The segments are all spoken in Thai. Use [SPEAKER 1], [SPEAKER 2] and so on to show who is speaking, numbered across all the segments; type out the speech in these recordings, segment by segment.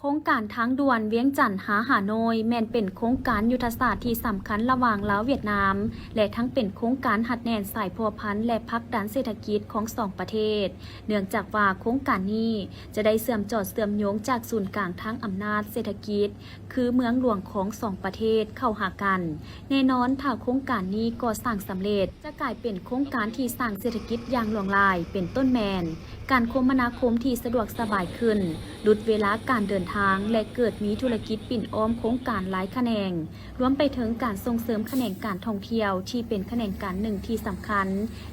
[SPEAKER 1] รงการทางด่วนเวียงจันทน์หาหาโนยแม่นเป็นโครงการยุทธศาสตร์ที่สำคัญระหว่างลาวเวียดนามและทั้งเป็นโครงการหัดแน่นสายพัวพันและพักดันเศรษฐกิจของสองประเทศเนื่องจากว่าโครงการนี้จะได้เชื่อมจอดเชื่อมโยงจากศูนย์กลางทางอำนาจเศรษฐกิจคือเมืองหลวงของสองประเทศเข้าหากันแน่นอนถ้าโครงการนี้ก่อสร้างสำเร็จจะกลายเป็นโครงการที่สร้างเศรษฐกิจอย่างหลวงลายเป็นต้นแมนการคมนาคมที่สะดวกสบายขึ้นลดเวลาการเดินทางและเกิดมีธุรกิจปิ่นอ้อมโครงการหลายแขนงรวมไปถึงการส่งเสริมแขนงการท่องเที่ยวที่เป็นแขนงการหนึ่งที่สำคัญ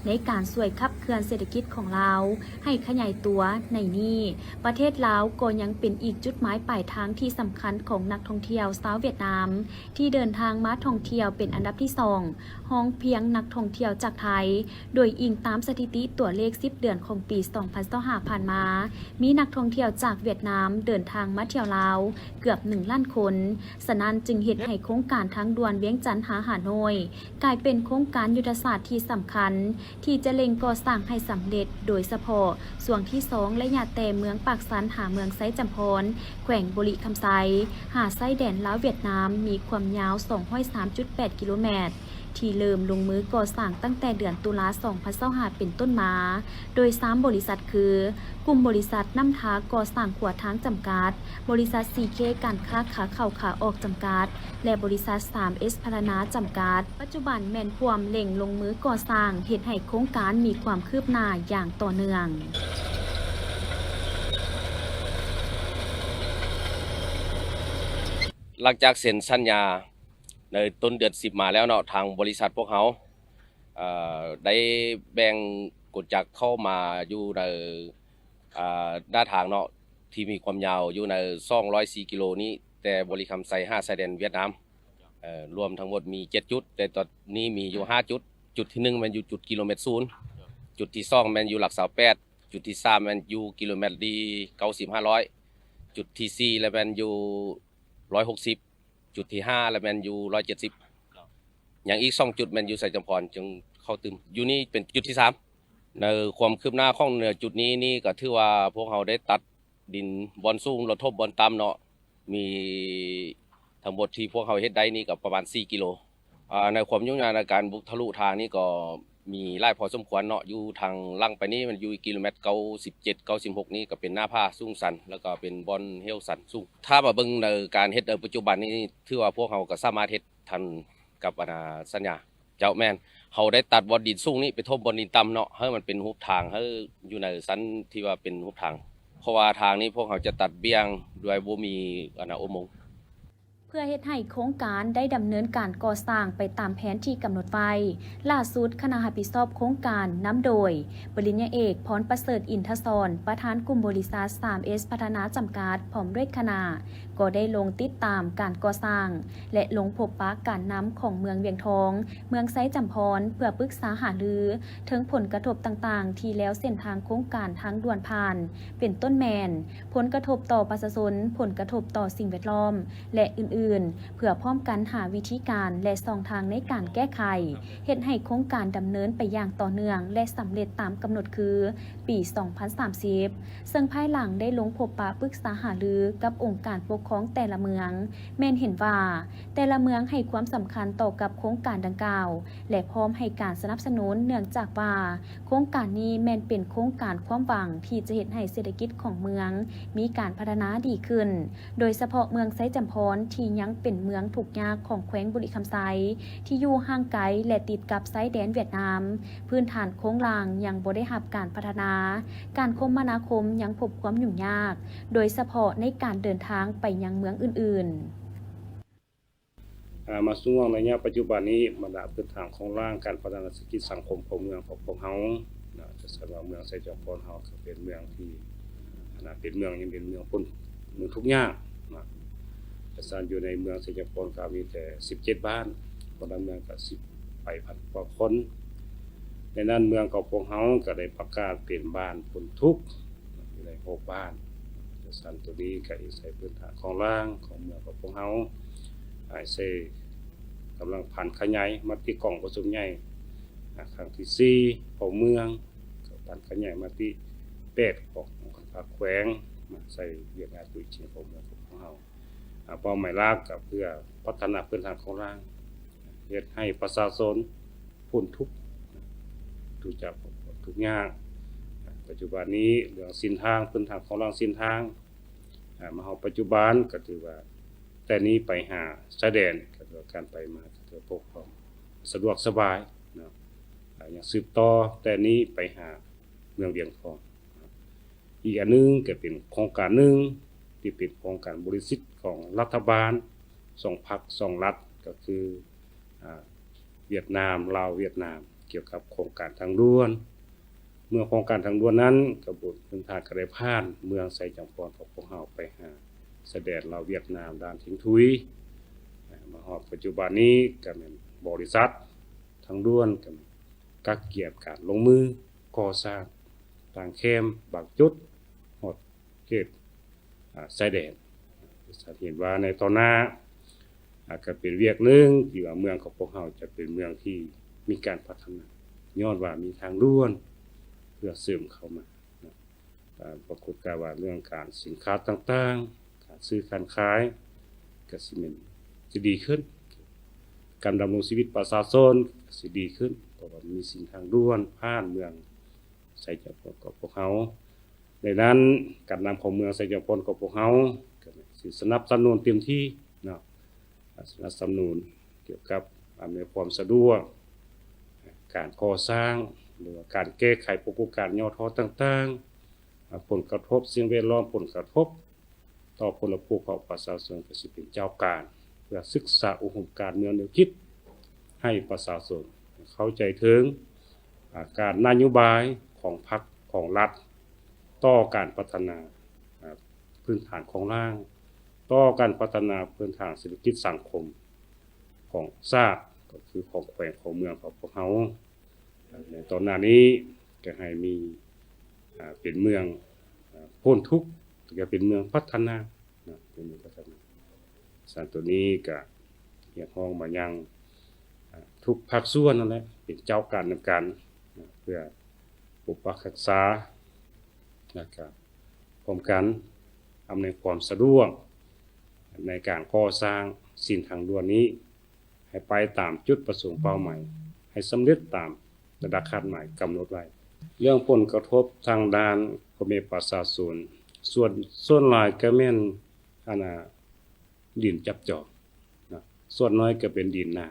[SPEAKER 1] ในการช่วยขับเคลื่อนเศรษฐกิจของลาวให้ขยายตัวในนี้ประเทศลาวก็ยังเป็นอีกจุดหมายปลายทางที่สำคัญของนักท่องเที่ยวชาวเวียดนามที่เดินทางมาท่องเที่ยวเป็นอันดับที่2ห้องเพียงนักท่องเที่ยวจากไทยโดยอิงตามสถิติตัวเลข10 เดือนของปี2025ผ่านมามีนักท่องเที่ยวจากเวียดนามเดินทางมาเที่ยวลาวเกือบ1 ล้านคนฉะนั้นจึงเฮ็ดให้โครงการทางด่วนเวียงจันทน์หาหาโนยกลายเป็นโครงการยุทธศาสตร์ที่สำคัญที่จะเล็งก่อสร้างให้สำเร็จโดยเฉพาะส่วนที่2และยาแต่เมืองปากสันหาเมืองไซจำพรแขวงบุรีคำไซหาไส้แดนลาวเวียดนามมีความยาว 203.8 กิโลเมตรที่เริ่มลงมือก่อสร้างตั้งแต่เดือนตุลา2025เป็นต้นมาโดย3 บริษัทคือกลุ่มบริษัทน้ำทาก่อสร้างขวดทางจำกัดบริษัท CK การค้าขาเข้าขาออกจำกัดและบริษัท 3S พัฒนาจำกัดปัจจุบันแม่นความเร่งลงมือก่อสร้างเฮ็ดให้โครงการมีความคืบหน้าอย่างต่อเนื่อง
[SPEAKER 2] หลังจากเซ็นสัญญาในต้นเดือน10มาแล้วเนาะทางบริษัทพวกเขาได้แบ่งกฎจักรเข้ามาอยู่ในด้านทางเนาะที่มีความยาวอยู่ใน204 กิโลนี้แต่บริคำไซ5ชายแดนเวียดนามรวมทั้งหมดมี7จุดแต่ตอนนี้มีอยู่5จุดจุดที่1มันอยู่จุดกิโลเมตร0จุดที่2มันอยู่หลัก28จุดที่3มันอยู่กิโลเมตรดี90-500จุดที่4แล้วมันอยู่160จุดที่5แล้วมันอยู่170อย่างอีก2จุดมันอยู่ใส่จำพรจึงเข้าตึมอยู่นี่เป็นจุดที่3ในความคืบหน้าของเหนือจุดนี้นี่ก็ถือว่าพวกเขาได้ตัดดินบอนสูงระทบบอนต่ำเนาะมีทั้งหมดที่พวกเขาเฮ็ดได้นี่ก็ประมาณ4 กิโลในความยุ่งยากในการบุกทะลุทางนี่ก็มีหลายพอสมควรเนาะอยู่ทางล่างไปนี่มันอยู่กิโลเมตร97-96นี่ก็เป็นหน้าผาสูงสันแล้วก็เป็นบอนเฮลสันสูงถ้ามาเบิ่งในการเฮ็ดปัจจุบันนี้ถือว่าพวกเขาก็สามารถเฮ็ดทันกับสัญญาเจ้าแม่นเขาได้ตัดบอนดินสูงนี่ไปทบบอนดินต่ำเนาะให้มันเป็นรูปทางให้อยู่ในสันที่ว่าเป็นรูปทางเพราะว่าทางนี้พวกเขาจะตัดเบี่ยงด้วยบ่มีอุโมงค์
[SPEAKER 1] เพื่อเฮ็ดให้โครงการได้ดำเนินการก่อสร้างไปตามแผนที่กำหนดไว้ล่าสุดคณะรับผิดชอบโครงการนำโดยปริญญาเอกพรประเสริฐอินทศรประธานกลุ่มบริษัท 3S พัฒนาจำกัดพร้อมด้วยคณะก็ได้ลงติดตามการก่อสร้างและลงพบปะการนำของเมืองเวียงทองเมืองไซจำพรเพื่อปรึกษาหารือถึงผลกระทบต่างๆที่แล้วเส้นทางโครงการทางด่วนผ่านเป็นต้นแมนผลกระทบต่อประชาชนผลกระทบต่อสิ่งแวดล้อมและอื่นๆเพื่อพร้อมกันหาวิธีการและช่องทางในการแก้ไขเฮ็ดให้โครงการดำเนินไปอย่างต่อเนื่องและสำเร็จตามกำหนดคือปี2030ซึ่งภายหลังได้ลงพบปะปรึกษาหารือกับองค์การปกครองแต่ละเมืองแม่นเห็นว่าแต่ละเมืองให้ความสำคัญต่อกับโครงการดังกล่าวและพร้อมให้การสนับสนุนเนื่องจากว่าโครงการนี้แม่นเป็นโครงการความหวังที่จะเฮ็ดให้เศรษฐกิจของเมืองมีการพัฒนาดีขึ้นโดยเฉพาะเมืองไซจำพรที่ยังเป็นเมืองทุกข์ยากของแขวงบุรีคำไซที่อยู่ห่างไกลและติดกับไซแดนเวียดนามพื้นฐานโครงล่างยังบ่ได้รับการพัฒนาการคมนาคมยังพบความยุ่งยากโดยเฉพาะในการเดินทางไปยังเมืองอื่น
[SPEAKER 3] ๆมาสู่ในระยะปัจจุบันนี้บรรดาพื้นฐานของร่างการพัฒนาเศรษฐกิจสังคมของเมืองของพวกเฮาจะสำหรับเมืองไซจำพรเฮาเป็นเมืองที่เป็นเมืองยังเป็นเมืองพ้นเมืองทุกข์ยากประชาชนอยู่ในเมืองไซจำพรก็มีแต่17บ้านคนละเมืองก็10ไปพันกว่าคนในนั้นเมืองของพวกเฮาก็ได้ประกาศเป็นบ้านพ้นทุกข์อยู่ใน6บ้านสันตัวนี้ก็ใช้พื้นฐานของร่างของเมืองของพวกเฮาใช้กำลังผ่านขยายมาที่กล่องประชุมใหญ่ครั้งที่4ของเมืองผ่านขยายมาที่8ของภาคแขวงมาใส่เวียดนามตุยจีนของเมืองของเฮา เป้าหมายหลักก็เพื่อพัฒนาพื้นฐานของร่างเฮ็ดให้ประชาชนพ้นทุกข์ทุกจากทุกข์ยากปัจจุบันนี้เรื่องสินทางพื้นฐานของร่างสินทางมาเฮาปัจจุบันก็ถือว่าแต่นี้ไปหาชายแดนก็คือการไปมาก็ถือพวกความสะดวกสบายเนาะอย่างสืบต่อแต่นี้ไปหาเมืองเวียงทองอีกอันนึงก็เป็นโครงการนึงที่เป็นโครงการบริษัทของรัฐบาล2พรรค2รัฐก็คือเวียดนามลาวเวียดนามเกี่ยวกับโครงการทางด่วนเมื่อโครงการทางด่วนนั้นกระบวนพื้นฐานก็ได้ผ่านเมืองไสจำพรของพวกเฮาไปหาแสดงลาวเวียดนามด้านทิ้งทุยมาฮอดปัจจุบันนี้ก็เป็นบริษัททางด่วนก็กักเกียรติการลงมือก่อสร้างทางเข้มบางจุดฮอดเขตชายแดนสังเกตว่าในตอนหน้าก็เป็นเวียกนึงที่ว่าเมืองของพวกเฮาจะเป็นเมืองที่มีการพัฒนาย้อนว่ามีทางด่วนเพื่อเสริมเข้ามาปรากฏว่าเรื่องการสินค้าต่างๆการซื้อการขายก็สิดีขึ้นการดำรงชีวิตประชาชนสิดีขึ้นเพราะว่ามีสิ่งทางด่วนผ่านเมืองไสจำพรของพวกเฮาในนั้นการนำของเมืองไสจำพรของพวกเฮาก็สิสนับสนุนเต็มที่เนาะสนับสนุนเกี่ยวกับอำนวยความสะดวกการก่อสร้างหรือว่าการแก้ไขปรากฏการณ์ย่อท้อต่างๆผลกระทบสิ่งแวดล้อมผลกระทบต่อพลพวกของประชาชนก็สิเป็นเจ้าการเพื่อศึกษาอุดมการณ์เมืองแนวคิดให้ประชาชนเข้าใจถึงการนโยบายของพรรคของรัฐต่อการพัฒนาพื้นฐานของร่างต่อการพัฒนาพื้นฐานเศรษฐกิจสังคมของชาติก็คือของแขวงของเมืองของพวกเฮาในตอนหน้านี้ก็ให้มีเป็นเมืองพ้นทุกข์ก็เป็นเมืองพัฒนาเป็นเมืองพัฒนาสารตัวนี้ก็เรียกร้องมายังทุกภาคส่วนนั่นแหละเป็นเจ้าการนำกันเพื่อปกปักรักษานะครับพร้อมกันอำนวยความสะดวกในการก่อสร้างสิ่งทางด่วนนี้ให้ไปตามจุดประสงค์เป้าหมายให้สำเร็จตามระดับคาดหมายกำหนดไว้เรื่องผลกระทบทางด้านพ่อแม่ประชาชนส่วนหลายก็แม่นดินจับจองนะส่วนน้อยก็เป็นดินนา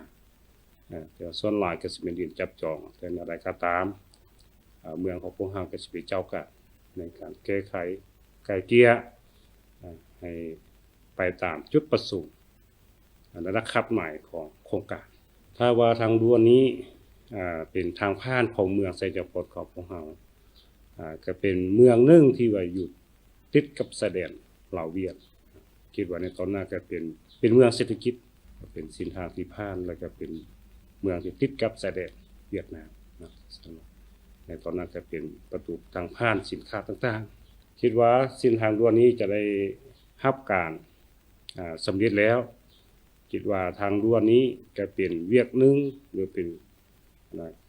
[SPEAKER 3] แต่ส่วนหลายก็สิเป็นดินจับจองแต่อย่างไรก็ตามเมืองของพวกเฮาก็สิเป็นเจ้ากะในการแก้ไขไกล่เกลี่ยให้ไปตามจุดประสงค์ระดับคาดหมายของโครงการถ้าว่าทางด่วนนี้เป็นทางผ่านของเมืองไสจำพรของพวกเฮาก็เป็นเมืองนึงที่ว่าอยู่ติดกับชายแดนลาวเวียดคิดว่าในตอนหน้าก็เป็นเมืองเศรษฐกิจเป็นสินทางที่ผ่านแล้วก็เป็นเมืองที่ติดกับชายแดนเวียดนามนะในตอนนั้นก็เป็นประตูทางผ่านสินค้าต่างๆคิดว่าเส้นทางด่วนนี้จะได้รับการสำเร็จแล้วคิดว่าทางด่วนนี้ก็เป็นเวียกนึงหรือเป็น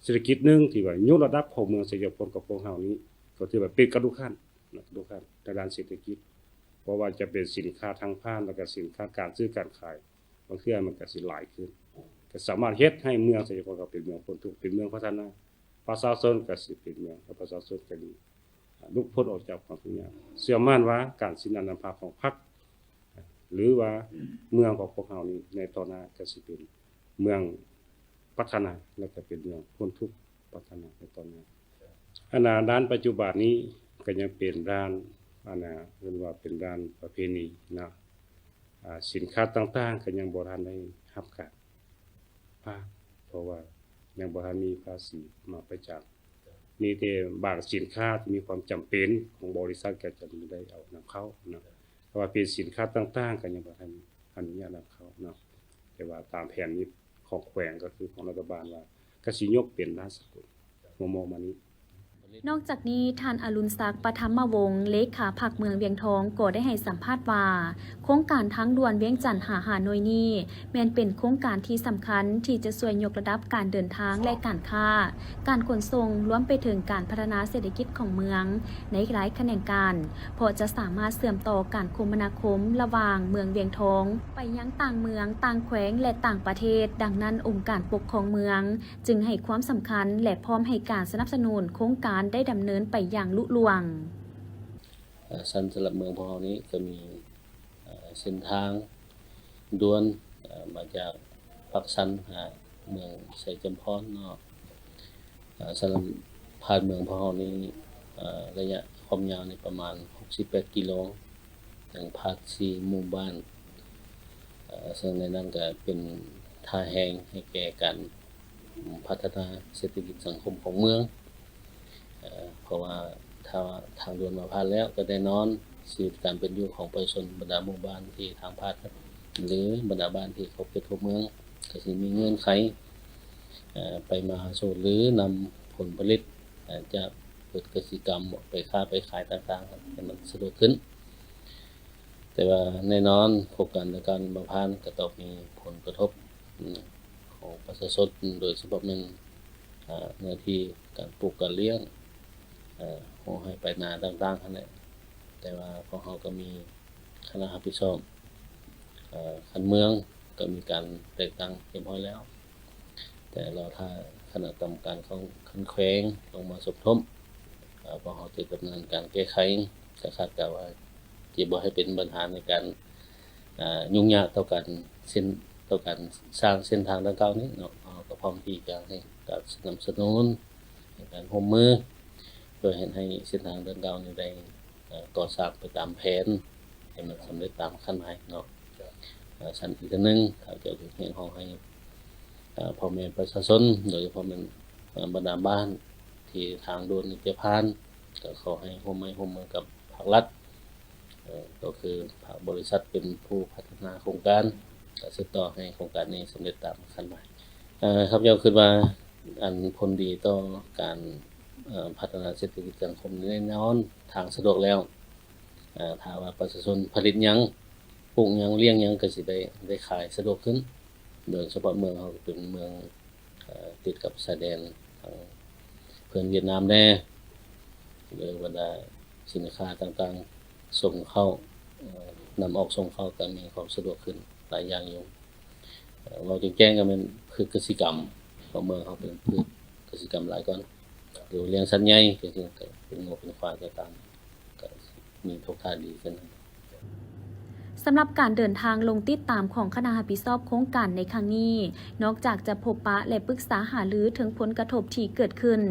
[SPEAKER 3] เศรษฐกิจนึงที่ว่ายกระดับของเมืองไสจำพรกับพวกเฮานี้ก็ถือว่าเป็นกระดูกขั้นในด้านเศรษฐกิจเพราะว่าจะเป็นสินค้าทางผ่านแล้วก็สินค้าการซื้อการขายบางเทื่อมันก็สิหลายขึ้นก็สามารถเฮ็ดให้เมืองไสจำพรก็เป็นเมืองพ้นทุกข์เป็นเมืองพัฒนาประชาชนก็สิเป็นเมืองประชาชนก็ดีลุกพ้นออกจากความทุกข์ยากเชื่อมั่นว่าการสินนำพาของพรรคหรือว่าเมืองของพวกเฮานี้ในตอนหน้าก็สิเป็นเมืองพัฒนาและก็เป็นเมืองพ้นทุกข์พัฒนาในตอนหน้าด้านปัจจุบันนี้ก็ยังเป็นด้านเรียกว่าเป็นด้านประเพณีนะสินค้าต่างๆก็ยังบ่ทันได้รับการผ่านเพราะว่ายังบ่ทันมีภาษีมาประจำมีแต่บางสินค้าที่มีความจำเป็นของบริษัทก็จะได้เอานำเข้านะเพราะว่าเป็นสินค้าต่างๆก็ยังบ่ทันอนุญาตนำเข้าเนาะแต่ว่าตามแผนนี้ของแขวงก็คือของรัฐบาลว่าก็สิยกเป็นราชสกุลมอมานี้
[SPEAKER 1] นอกจากนี้ท่านอรุณศักดิ์ปฐมวงศ์เลขาพรรคเมืองเวียงทองก็ได้ให้สัมภาษณ์ว่าโครงการทางด่วนเวียงจันทน์หาโนยนี้แม้นเป็นโครงการที่สำคัญที่จะช่วยยกระดับการเดินทางและการค้าการขนส่งรวมไปถึงการพัฒนาเศรษฐกิจของเมืองในหลายแขนงการเพราะจะสามารถเชื่อมต่อการคมนาคมระหว่างเมืองเวียงทองไปยังต่างเมืองต่างแขวงและต่างประเทศดังนั้นองค์การปกครองเมืองจึงให้ความสำคัญและพร้อมให้การสนับสนุนโครงการได้ดำเนินไปอย่างลุล่วง
[SPEAKER 4] สำหรับเมืองของเรานี้ก็มีเส้นทางด่วนมาจากปักสันหาเมืองไสจำพรเนาะสำหรับผ่านเมืองของเรานี้ระยะความยาวในประมาณ68กิโลถึงผ่าน4หมู่บ้านซึ่งในนั้นก็เป็นท่าแห่งให้แก่การพัฒนาเศรษฐกิจสังคมของเมืองเพราะว่าถ้าทางด่วนมาผ่านแล้วก็แน่นอนชีวิตการเป็นอยู่ของประชาชนบรรดาหมู่บ้านที่ทางผ่านหรือบรรดาบ้านที่เขาเป็นทั่วเมืองก็สิมีเงื่อนไขไปมาหาสู่หรือนำผลผลิตจากเกษตรกรรมไปค้าไปขายต่างๆให้มันสะดวกขึ้นแต่ว่าแน่นอนโครงการในการมาผ่านก็ต้องมีผลกระทบของประชาชนโดยเฉพาะเนื้อที่การปลูกการเลี้ยงให้ไปนาต่างๆนั่นแหละแต่ว่าของเราก็มีคณะรับผิดชอบคันเมืองก็มีการแต่งตั้งเรียบร้อยแล้วแต่เราถ้าคณะกรรมการของคันแขวงลงมาสมทบพอเราจะดำเนินการแก้ไขก็คาดการณ์ว่าจะบ่ให้เป็นปัญหาในการยุ่งยากต่อการสร้างเส้นทางดังกล่าวนี้เนาะเราก็พร้อมที่จะให้การสนับสนุนในการร่วมมือเพื่อให้เส้นทางดังกล่าวนี้ได้ก่อสร้างไปตามแผนให้มันสำเร็จตามขั้นตอนเนาะชั้นอีกนึงถ้าเกิดเหตุของให้พ่อแม่ประชาชนโดยเฉพาะมันบรรดาบ้านที่ทางด่วนจะผ่านก็ขอให้ร่วมมือกับภาครัฐก็คือภาคบริษัทเป็นผู้พัฒนาโครงการก็สืบต่อให้โครงการนี้สำเร็จตามขั้นตอนครับยอมคิดว่าอันผลดีต่อการพัฒนาเศรษฐกิจสังคมแน่นอนทางสะดวกแล้วถ้าว่าประชาชนผลิตหยังปลูกหยังเลี้ยงหยังก็สิได้ขายสะดวกขึ้นโดยเฉพาะเมืองเราเป็นเมืองติดกับชายแดนทางเพื่อนเวียดนามแน่หรือบรรดาสินค้าต่างๆส่งเข้านำออกส่งเข้าก็มีความสะดวกขึ้นหลายอย่างอยู่เราจึงแจ้งกันเป็นพืชเกษตรกรรมของเมืองเขาเป็นพืชเกษตรกรรมหลายก่อนหรือเลี้ยงสัตว์ใหญ่ก็คือเป็นงูเป็นควายก็ตามก็มีทุกท่าดีขึ้น
[SPEAKER 1] สำหรับการเดินทางลงติดตามของคณะรับผิดชอบโครงการในครั้งนี้นอกจากจะพบปะและปรึกษาหารือถึงผลกระทบที่เกิดขึ้น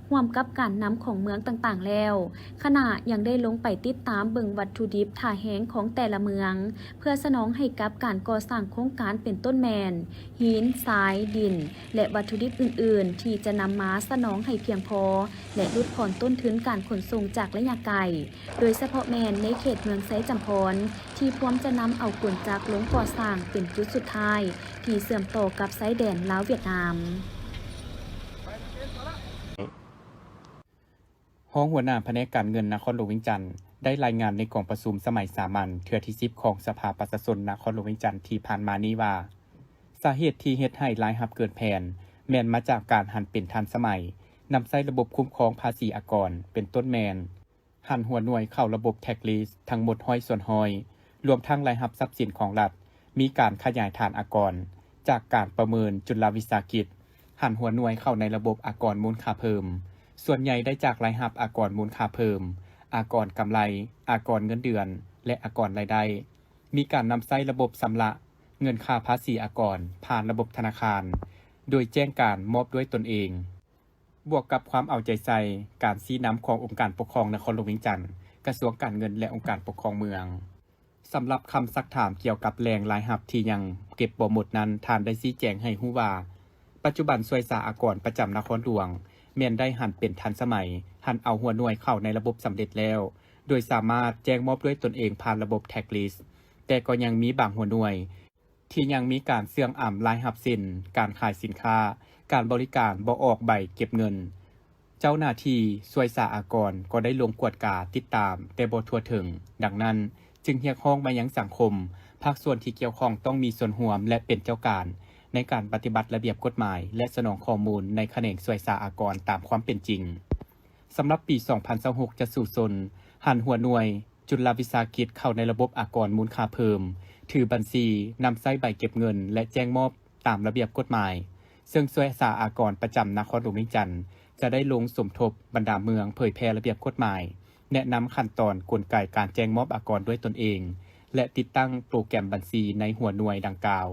[SPEAKER 1] ร่วมกับการนำของเมืองต่างๆแล้วคณะยังได้ลงไปติดตามเบิ่งวัตถุดิบท่าแห้งของแต่ละเมืองเพื่อสนองให้กับการก่อสร้างโครงการเป็นต้นแมนหินทรายดินและวัตถุดิบอื่นๆที่จะนำมาสนองให้เพียงพอและลดผ่อนต้นทุนการขนส่งจากระยะไกลโดยเฉพาะแมนในเขตเมืองไซจำพรที่พร้อมจะนำเอากลจักรลงก่อสร้างเป็นจุดสุดท้ายที่เชื่อมต่อกับไซแดนลาวเวียดนาม
[SPEAKER 5] ห้องหัวหน้าแผนกการเงินนครหลวงเวียงจันทน์ได้รายงานในกองประชุมสมัยสามัญเทื่อที่10ของสภาประชาชนนครหลวงเวียงจันทน์ที่ผ่านมานี้ว่าสาเหตุที่เฮ็ดให้รายรับเกินแผนแม่นมาจากการหันเป็นทันสมัยนำใช้ระบบคุ้มครองภาษีอากรเป็นต้นแมนหันหัวหน่วยเข้าระบบแท็กลิสทั้งหมด100ส่วน100รวมทั้งรายรับทรัพย์สินของรัฐมีการขยายฐานอากรจากการประเมินจุลวิสาหกิจหันหัวหน่วยเข้าในระบบอากรมูลค่าเพิ่มส่วนใหญ่ได้จากรายรับอากรมูลค่าเพิ่มอากรกำไรอากรเงินเดือนและอากรรายได้มีการนำใช้ระบบสำระเงินค่าภาษีอากรผ่านระบบธนาคารโดยแจ้งการมอบด้วยตนเองบวกกับความเอาใจใส่การชี้นำขององค์การปกครองนครหลวงเวียงจันทน์กระทรวงการเงินและองค์การปกครองเมืองสำหรับคำซักถามเกี่ยวกับแหล่งรายรับที่ยังเก็บบ่หมดนั้นท่านได้ชี้แจงให้ฮู้ว่าปัจจุบันสวยสาอากรประจำนครหลวงแม่นได้หันเป็นทันสมัยหันเอาหัวหน่วยเข้าในระบบสำเร็จแล้วโดยสามารถแจ้งมอบด้วยตนเองผ่านระบบแท็กลิสต์แต่ก็ยังมีบางหัวหน่วยที่ยังมีการเสื่องอ่ำรายรับสินการขายสินค้าการบริการบ่ออกใบเก็บเงิน เจ้าหน้าที่ช่วยสาอากรก็ได้ลงกวดกาติดตามแต่บ่ทั่วถึงดังนั้นจึงเรียกร้องมายังสังคมภาคส่วนที่เกี่ยวข้องต้องมีส่วนร่วมและเป็นเจ้าการในการปฏิบัติระเบียบกฎหมายและสนองข้อมูลในแขนงช่วยสาอากรตามความเป็นจริงสำหรับปี 2026 จะสู่สนหันหัวหน่วยจุลวิสาหกิจเข้าในระบบอากรมูลค่าเพิ่มถือบัญชีนำใช้ใบเก็บเงินและแจ้งมอบตามระเบียบกฎหมายซึ่งช่วยสาอากรประจำนครหลวงเวียงจันทน์จะได้ลงสมทบบรรดาเมืองเผยแพร่ระเบียบกฎหมายแนะนำขั้นตอนกลไกการแจ้งมอบอากรด้วยตนเองและติดตั้งโปรแกรมบัญชีในหัวหน่วยดังกล่าว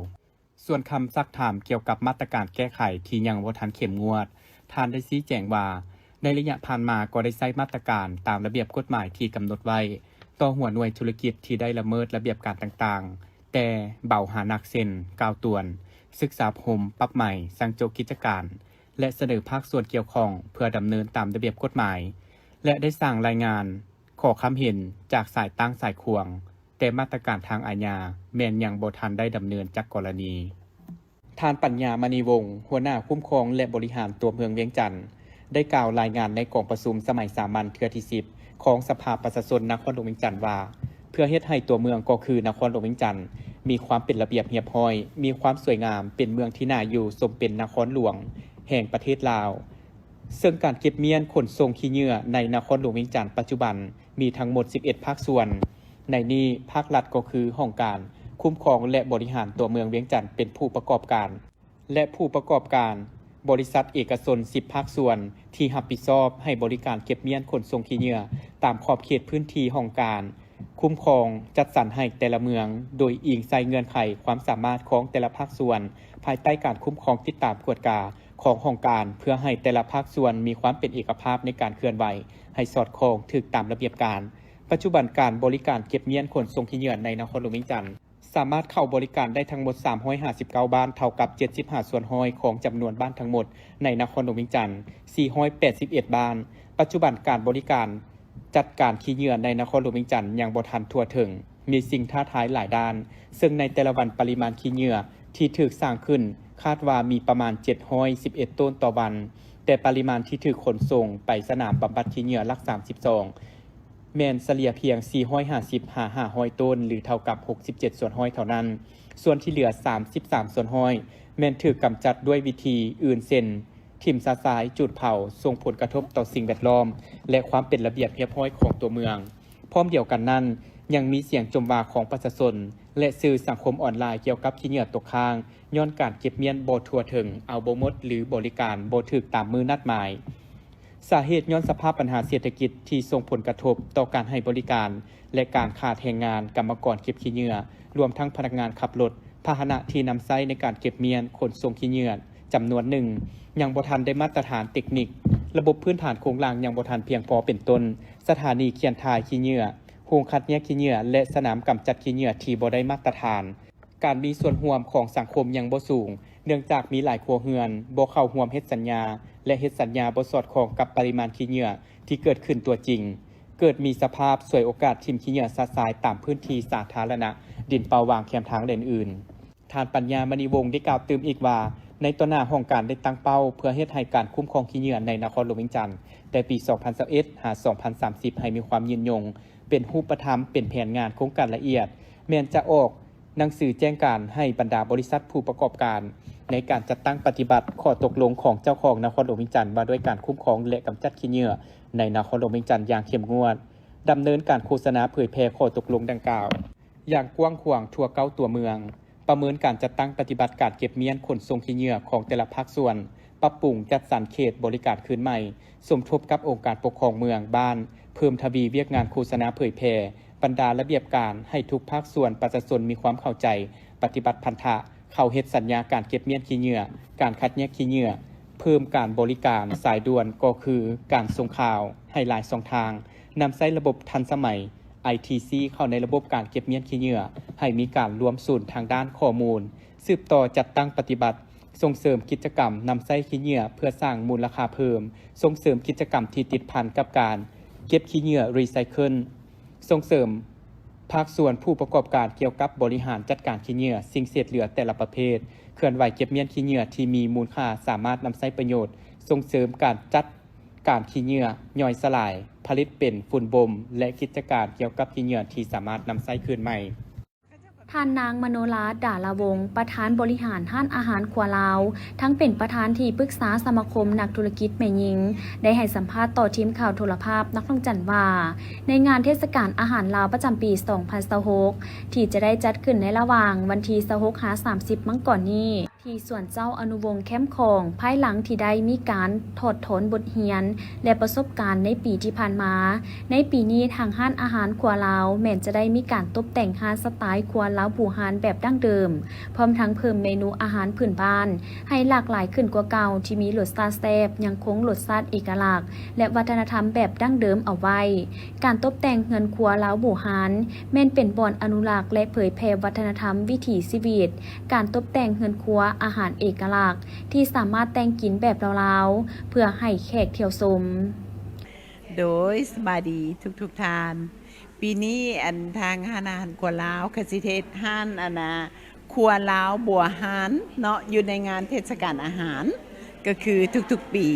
[SPEAKER 5] ส่วนคำซักถามเกี่ยวกับมาตรการแก้ไขที่ยังบ่ทันเข้มงวดท่านได้ชี้แจงว่าในระยะผ่านมาก็ได้ใช้มาตรการตามระเบียบกฎหมายที่กำหนดไว้ต่อหัวหน่วยธุรกิจที่ได้ละเมิดระเบียบการต่างๆแต่เบาหานักเซ็นกาวตวนศึกษาพรมปรับใหม่สั่งโจกิจการและเสนอภาคส่วนเกี่ยวข้องเพื่อดำเนินตามระเบียบกฎหมายและได้สร้างรายงานขอความเห็นจากสายตั้งสายควงแต่มาตรการทางอาญาแม้นยังบ่ทันได้ดำเนินจากกรณีท่านปัญญามณีวงศ์หัวหน้าคุ้มครองและบริหารตัวเมืองเวียงจันทน์ได้กล่าวรายงานในกองประชุมสมัยสามัญเทื่อที่ 10ของสภาประชาชนนครหลวงเวียงจันทน์ว่าเพื่อเฮ็ดให้ตัวเมืองก็คือนครหลวงเวียงจันทน์มีความเป็นระเบียบเรียบร้อยมีความสวยงามเป็นเมืองที่น่าอยู่สมเป็นนครหลวงแห่งประเทศลาวซึ่งการเก็บเมียนขนส่งขี้เหงื่อในนครหลวงเวียงจันทน์ปัจจุบันมีทั้งหมด11ภาคส่วนในนี้ภาครัฐก็คือห้องการคุ้มครองและบริหารตัวเมืองเวียงจันทน์เป็นผู้ประกอบการและผู้ประกอบการบริษัทเอกชน10ภาคส่วนที่รับผิดชอบให้บริการเก็บเมียนขนส่งขี้เหงื่อตามขอบเขตพื้นที่ห้องการคุ้มครองจัดสรรให้แต่ละเมืองโดยอิงใส่เงื่อนไขความสามารถของแต่ละภาคส่วนภายใต้การคุ้มครองติดตามกวดกาของห้องการเพื่อให้แต่ละภาคส่วนมีความเป็นเอกภาพในการเคลื่อนไหวให้สอดคล้องถูกตามระเบียบการปัจจุบันการบริการเก็บเมียนขนส่งขี้เหงื่อในนครหลวงเวียงจันทน์สามารถเข้าบริการได้ทั้งหมด359บ้านเท่ากับ75ส่วนห้อยของจำนวนบ้านทั้งหมดในนครหลวงเวียงจันทน์481บ้านปัจจุบันการบริการจัดการขี้เหงื่อในนครหลวงเวียงจันทน์ยังบ่ทันทั่วถึงมีสิ่งท้าทายหลายด้านซึ่งในแต่ละวันปริมาณขี้เหงื่อที่ถูกสร้างขึ้นคาดว่ามีประมาณ711ต้นต่อวันแต่ปริมาณที่ถูกขนส่งไปสนามบำบัดขี้เหงื่อหลัก32แม่นเฉลี่ยเพียง450-500ต้นหรือเท่ากับ67ส่วนห้อยเท่านั้นส่วนที่เหลือ33ส่วนห้อยแม่นถูกกำจัดด้วยวิธีอื่นเช่นทิ่มซาซายจุดเผาส่งผลกระทบต่อสิ่งแวดล้อมและความเป็นระเบียบเรียบร้อยของตัวเมืองพร้อมเดียวกันนั้นยังมีเสียงจมว่าของประชาชนและสื่อสังคมออนไลน์เกี่ยวกับขี้เหงื่อตกค้างย้อนการเก็บเมียนบ่ทั่วถึงเอาบ่หมดหรือบริการบ่ถูกตามมือนัดหมายสาเหตุย้อนสภาพปัญหาเศรษฐกิจที่ส่งผลกระทบต่อการให้บริการและการขาดแรงงานกรรมกรเก็บขี้เหงื่อรวมทั้งพนักงานขับรถพาหนะที่นำใช้ในการเก็บเมียนขนส่งขี้เหงื่อจำนวนหนึ่งยังบ่ทันได้มาตรฐานเทคนิคระบบพื้นฐานโครงสร้างยังบ่ทันเพียงพอเป็นต้นสถานีเคียนทายขี้เหงื่อโรงคัดแยกขี้เหงื่อและสนามกำจัดขี้เหงื่อที่บ่ได้มาตรฐานการมีส่วนร่วมของสังคมยังบ่สูงเนื่องจากมีหลายครัวเรือนบ่เข้าร่วมเฮ็ดสัญญาและเฮ็ดสัญญาบ่สอดคล้องกับปริมาณขี้เหงื่อที่เกิดขึ้นตัวจริงเกิดมีสภาพสวยโอกาสทิ่มขี้เหงื่อซาซายตามพื้นที่สาธารณะดินเปล่าวางแคมทางเลนอื่นท่านปัญญามณีวงศ์ได้กล่าวเติมอีกว่าในต้นหน้าห้องการได้ตั้งเป้าเพื่อเฮ็ดให้การคุ้มครองขี้เหงื่อในนครหลวงเวียงจันทน์แต่ปี 2021 หา 2030 ให้มีความยืนยงเป็นรูปธรรมเป็นแผนงานโครงการละเอียดแม้นจะออกหนังสือแจ้งการให้บรรดาบริษัทผู้ประกอบการในการจัดตั้งปฏิบัติข้อตกลงของเจ้าของนครหลวงเวียงจันทน์ว่าด้วยการคุ้มครองและกำจัดขี้เหงื่อในนครหลวงเวียงจันทน์อย่างเข้มงวดดำเนินการโฆษณาเผยแพร่ข้อตกลงดังกล่าวอย่างกว้างขวางทั่วเก้าตัวเมืองประเมินการจัดตั้งปฏิบัติการเก็บเมียนขนส่งขี้เหงื่อของแต่ละภาคส่วนปรับปรุงจัดสรรเขตบริการคืนใหม่สมทบกับองค์การปกครองเมืองบ้านเพิ่มทวีเวียกงานโฆษณาเผยแพร่บรรดาระเบียบการให้ทุกภาคส่วนประชาชนมีความเข้าใจปฏิบัติพันธะเข้าเฮ็ดสัญญาการเก็บเมียนขี้เหงื่อการคัดแยกขี้เหงื่อเพิ่มการบริการสายด่วนก็คือการส่งข่าวให้หลายช่องทางนำใช้ระบบทันสมัย ITC เข้าในระบบการเก็บเมียนขี้เหงื่อให้มีการรวมศูนย์ทางด้านข้อมูลสืบต่อจัดตั้งปฏิบัติส่งเสริมกิจกรรมนำใช้ขี้เหงื่อเพื่อสร้างมูลค่าเพิ่มส่งเสริมกิจกรรมที่ติดพันกับการเก็บขี้เหงื่อรีไซเคิลส่งเสริมภาคส่วนผู้ประกอบการเกี่ยวกับบริหารจัดการขี้เหงื่อสิ่งเศษเหลือแต่ละประเภทเคลื่อนไหวเก็บเมียนขี้เหงื่อที่มีมูลค่าสามารถนำใช้ประโยชน์ส่งเสริมการจัด การขี้เหงื่อย่อยสลาย ผลิตเป็นฝุ่นบ่มและกิจการเกี่ยวกับขี้เหงื่อที่สามารถนำใช้คืนใหม่
[SPEAKER 1] ท่านนางมโนราดาลาวงศ์ประธานบริหารห้านอาหารครัวลาวทั้งเป็นประธานที่ปรึกษาสมาคมนักธุรกิจแม่หญิงได้ให้สัมภาษณ์ต่อทีมข่าวโทรภาพนักลงจันทร์ว่าในงานเทศกาลอาหารลาวประจำปี 2026 ที่จะได้จัดขึ้นในระหว่างวันที่ 26-30 มังกรนี้ที่สวนเจ้าอนุวงศ์แคมป์ของภายหลังที่ได้มีการถอดถอนบทเรียนและประสบการณ์ในปีที่ผ่านมาในปีนี้ทางห้านอาหารครัวลาวแม้นจะได้มีการตกแต่งห้านสไตล์ครัวลาวบูฮานแบบดั้งเดิมพร้อมทั้งเพิ่มเมนูอาหารพื้นบ้านให้หลากหลายขึ้นกว่าเก่าที่มีรสชาติแซ่บยังคงรสชาติเอกลักษณ์และวัฒนธรรมแบบดั้งเดิมเอาไว้การตกแต่งเฮือนครัวลาวบูฮานแม้นเป็นบ่อนอนุรักษ์และเผยแพร่วัฒนธรรมวิถีชีวิตการตกแต่งเฮือนครัวอาหารเอกลักษณ์ที่สามารถแต่งกินแบบลาวๆเพื่อให้แขกเที่ยวชม
[SPEAKER 6] โดยสบายดีทุกท่าน ปีนี้อันทางห้านอาหารครัวลาวคสิเทศห้านครัวลาวบัวหานเนาะอยู่ในงานเทศกาลอาหารก็คือทุกๆปี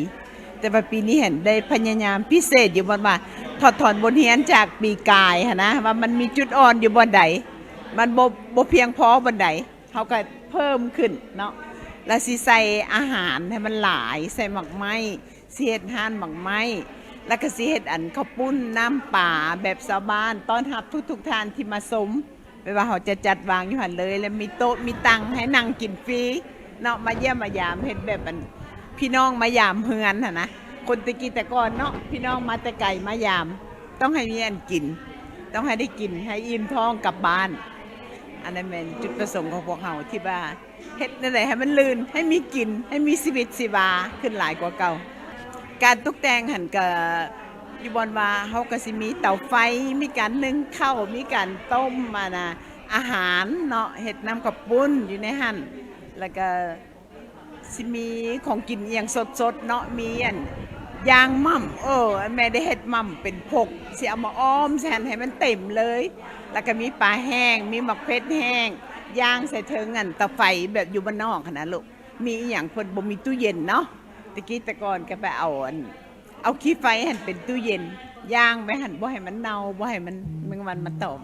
[SPEAKER 6] แต่ว่าปีนี้เห็นได้พยายามพิเศษอยู่บนว่าถอดถอนบทเรียนจากปีกายนะว่ามันมีจุดอ่อนอยู่บนใดมันบ่เพียงพอบนใดเขาก็เพิ่มขึ้นเนาะแล้วสิใส่อาหารให้มันหลายใส่หมักไม้เสียดห่านหมักไม้แล้วก็สิเฮ็ดอันข้าวปุ้นน้ำป่าแบบชาวบ้านต้อนรับทุกท่านที่มาสมไม่ว่าเขาจะจัดวางอยู่หั่นเลยแล้วมีโต๊ะมีตังให้นั่งกินฟรีเนาะมาเยี่ยมมายามเฮ็ดแบบอันพี่น้องมายามเฮือนนะคนตะกี้แต่ก่อนเนาะพี่น้องมาแต่ไกลมายามต้องให้มีอันกินต้องให้ได้กินให้อิ่มท้องกลับบ้านอันนั้นเป็นจุดประสงค์ของพวกเราที่ว่าเฮ็ดนั่นแหละให้มันลื่นให้มีกินให้มีชีวิตชีวาขึ้นหลายกว่าเก่าการตกแต่งหันก็อยู่บนว่าเฮาก็สิมีเตาไฟมีการนึ่งข้าวมีการต้มอาหารเนาะเฮ็ดน้ำกับปุ้นอยู่ในหั่นแล้วก็สิมีของกินอีหยังสดๆเนาะมีอันย่างม่ำแม่ได้เฮ็ดม่ำเป็นพกสิเอามาอ้อมแซนให้มันเต็มเลยแล้วก็มีปลาแห้งมีหมักเพชรแห้งย่างใส่เทิงอันเตาไฟแบบอยู่บ้านนอกนะลูกมีอีหยังเพิ่นบ่มีตู้เย็นเนาะตะกี้แต่ก่อนก็ไปเอาขี้ไฟหั่นเป็นตู้เย็นย่างไปหั่นบ่ให้มันเน่าบ่ให้มันมาต้ม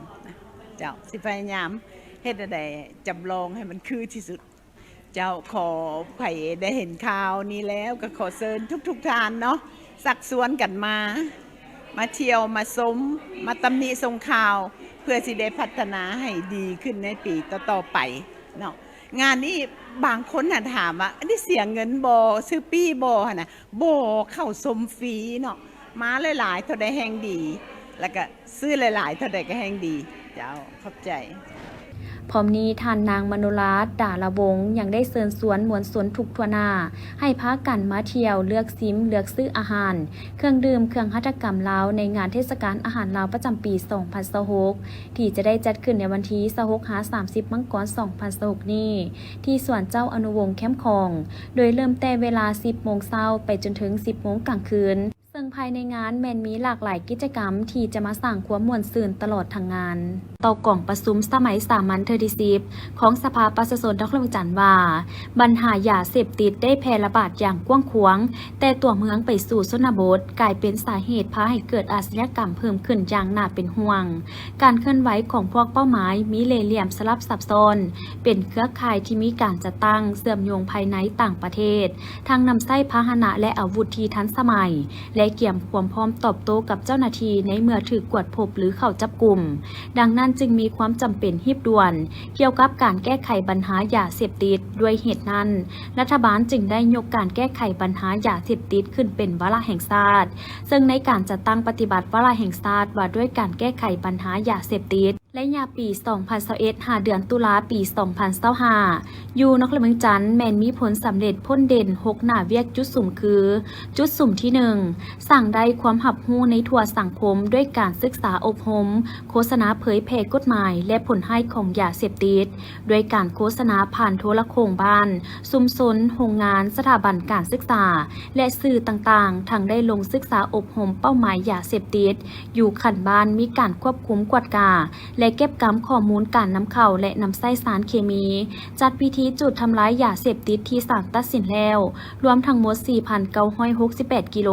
[SPEAKER 6] เจ้าสิพยายามเฮ็ดได้จำลองให้มันคือที่สุดเจ้าขอไผได้เห็นข่าวนี้แล้วก็ขอเชิญทุกท่านเนาะสักสวนกันมาเที่ยวมาชมมาตำหนิส่งข่าวเพื่อสิได้พัฒนาให้ดีขึ้นในปีต่อๆไปเนาะงานนี้บางคนถามว่าอันนี้เสียเงินบ่ซื้อปี้บ่นะบ่เข้าชมฟรีเนาะมาหลายๆเท่าใดแห่งดีแล้วก็ซื้อหลายๆเท่าใดก็แห่งดีเจ้าขอบใจ
[SPEAKER 1] พร้อมนี้ท่านนางมโนราดาลวงศ์ยังได้เชิญชวนมวลชนทุกทั่วหน้าให้พากันมาเที่ยวเลือกซิมเลือกซื้ออาหารเครื่องดื่มเครื่องหัตถกรรมลาวในงานเทศกาลอาหารลาวประจำปี 2026 ที่จะได้จัดขึ้นในวันที่ 26-30 มังกร 2026 นี้ที่สวนเจ้าอนุวงศ์แคมป์ของโดยเริ่มแต่เวลา 10 โมงเช้าไปจนถึง 10 โมงกลางคืนซึ่งภายในงานแม้นมีหลากหลายกิจกรรมที่จะมาสร้างความม่วนซื่นตลอดทั้งงานต่อกล่องประชุมสมัยสามัญเทอร์ดิซิปของสภาประชาชนนครหลวงจันทร์ว่าปัญหายาเสพติดได้แพร่ระบาดอย่างกว้างขวางแต่ตัวเมืองไปสู่ชนบทกลายเป็นสาเหตุพาให้เกิดอาชญากรรมเพิ่มขึ้นอย่างน่าเป็นห่วงการเคลื่อนไหวของพวกเป้าหมายมีเล่ห์เหลี่ยมสลับซับซ้อนเป็นเครือข่ายที่มีการจัดตั้งเชื่อมโยงภายในต่างประเทศทั้งนำไส้พาหนะและอาวุธที่ทันสมัยและเกี่ยมความพร้อมตอบโต้กับเจ้าหน้าที่ในเมื่อถูกกวดพบหรือเข้าจับกุมดังนั้นจึงมีความจำเป็นรีบด่วนเกี่ยวกับการแก้ไขปัญหายาเสพติดด้วยเหตุนั้นรัฐบาลจึงได้ยกการแก้ไขปัญหายาเสพติดขึ้นเป็นวาระแห่งชาติซึ่งในการจัดตั้งปฏิบัติวาระแห่งชาติว่าด้วยการแก้ไขปัญหายาเสพติดและยาปี 2021 5 เดือนตุลาปี 2025อยู่นครหลวงจันทร์แม้นมีผลสำเร็จพ้นเด่น6หน้าเวียกจุดสุ่มคือจุดสุ่มที่ 1สั่งได้ความหับหู้ในทั่วสังคมด้วยการศึกษาอบรมโฆษณาเผยแพร่กฎหมายและผลให้ของยาเสพติดด้วยการโฆษณาผ่านโทรโข่งบ้านชุมชนโรงงานสถาบันการศึกษาและสื่อต่างๆทั้งได้ลงศึกษาอบรมเป้าหมายยาเสพติดอยู่ขันบ้านมีการควบคุมกวดกา และเก็บกำข้อมูลการนำเข้าและนำใส่สารเคมี จัดพิธีจุดทำลายยาเสพติดที่ศาลตัดสินแล้วรวมทั้งหมด 4,968 กิโล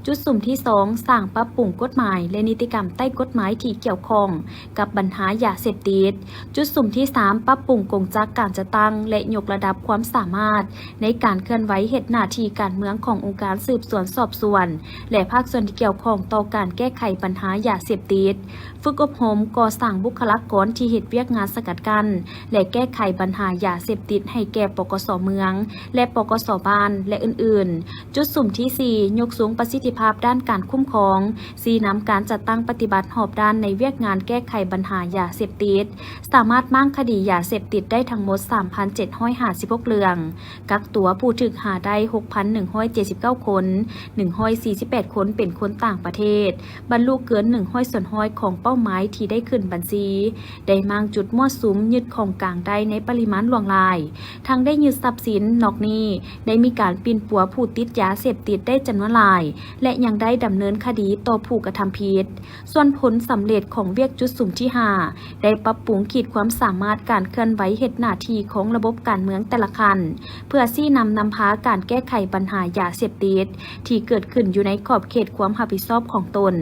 [SPEAKER 1] จุดสุ่มที่2สร้างปรับปรุงกฎหมายและนิติกรรมใต้กฎหมายที่เกี่ยวข้องกับปัญหายาเสพติดจุดสุ่มที่3ปรับปรุงกงจักรการจัดตั้งและยกระดับความสามารถในการเคลื่อนไหวเหตุหน้าที่การเมืองขององค์การสืบสวนสอบสวนและภาคส่วนที่เกี่ยวข้องต่อการแก้ไขปัญหายาเสพติดฝึกอบรมก่อสร้างบุคลากรที่เฮ็ดเวียกงานสกัดกั้นและแก้ไขปัญหายาเสพติดให้แก่ปกส.เมืองและปกส.บ้านและอื่นๆจุดสุ่มที่4ยกสูงประสิทธิภาพด้านการคุ้มครองชี้นำการจัดตั้งปฏิบัติหอบด้านในเวียกงานแก้ไขปัญหายาเสพติดสามารถมั่งคดียาเสพติดได้ทั้งหมด 3,756 เรื่องกักตัวผู้ถูกหาได้ 6,179 คน148 คนเป็นคนต่างประเทศบรรลุเกิน100ส่วนห้อยของเป้าหมายที่ได้ขึ้นบัญชีได้มั่งจุดมั่วสุมยึดของกลางได้ในปริมาณหลวงลายทั้งได้ยึดทรัพย์สินนอกหนี้ได้มีการปีนปัวผู้ติดยาเสพติดได้จำนวนหลายและยังได้ดำเนินคดีต่อผู้กระทำผิดส่วนผลสำเร็จของเวียกจุดสุ่มที่5ได้ปรับปรุงขีดความสามารถการเคลื่อนไหวเหตุหน้าที่ของระบบการเมืองแต่ละคันเพื่อชี้นำพาการแก้ไขปัญหายาเสพติดที่เกิดขึ้นอยู่ในขอบเขตความรับผิดชอบของตน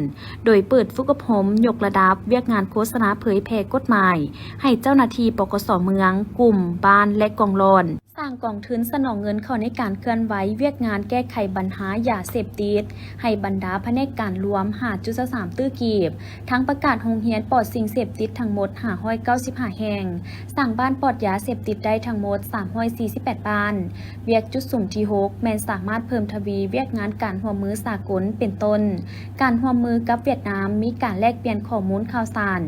[SPEAKER 1] โดยเปิดฝึกอบรมยกระดับเวียกงานโฆษณาเผยแพร่กฎหมายให้เจ้าหน้าที่ปกส.เมืองกลุ่มบ้านและกองร้อนสร้างกองทุนสนองเงินเข้าในการเคลื่อนไหวเวียกงานแก้ไขปัญหายาเสพติดให้บรรดาแผนกการรวม 5.3 ตื้อกีบทั้งประกาศโรงเรียนปลอดสิ่งเสพติดทั้งหมด595แห่งสั่งบ้านปลอดยาเสพติดได้ทั้งหมด348บ้านเวียกจุดสุ่มที่6แม้นสามารถเพิ่มทวีเวียกงานการร่วมมือสากลเป็นต้นการร่วมมือกับเวียดนามมีการแลกเปลี่ยนข้อมูลข่าวสาร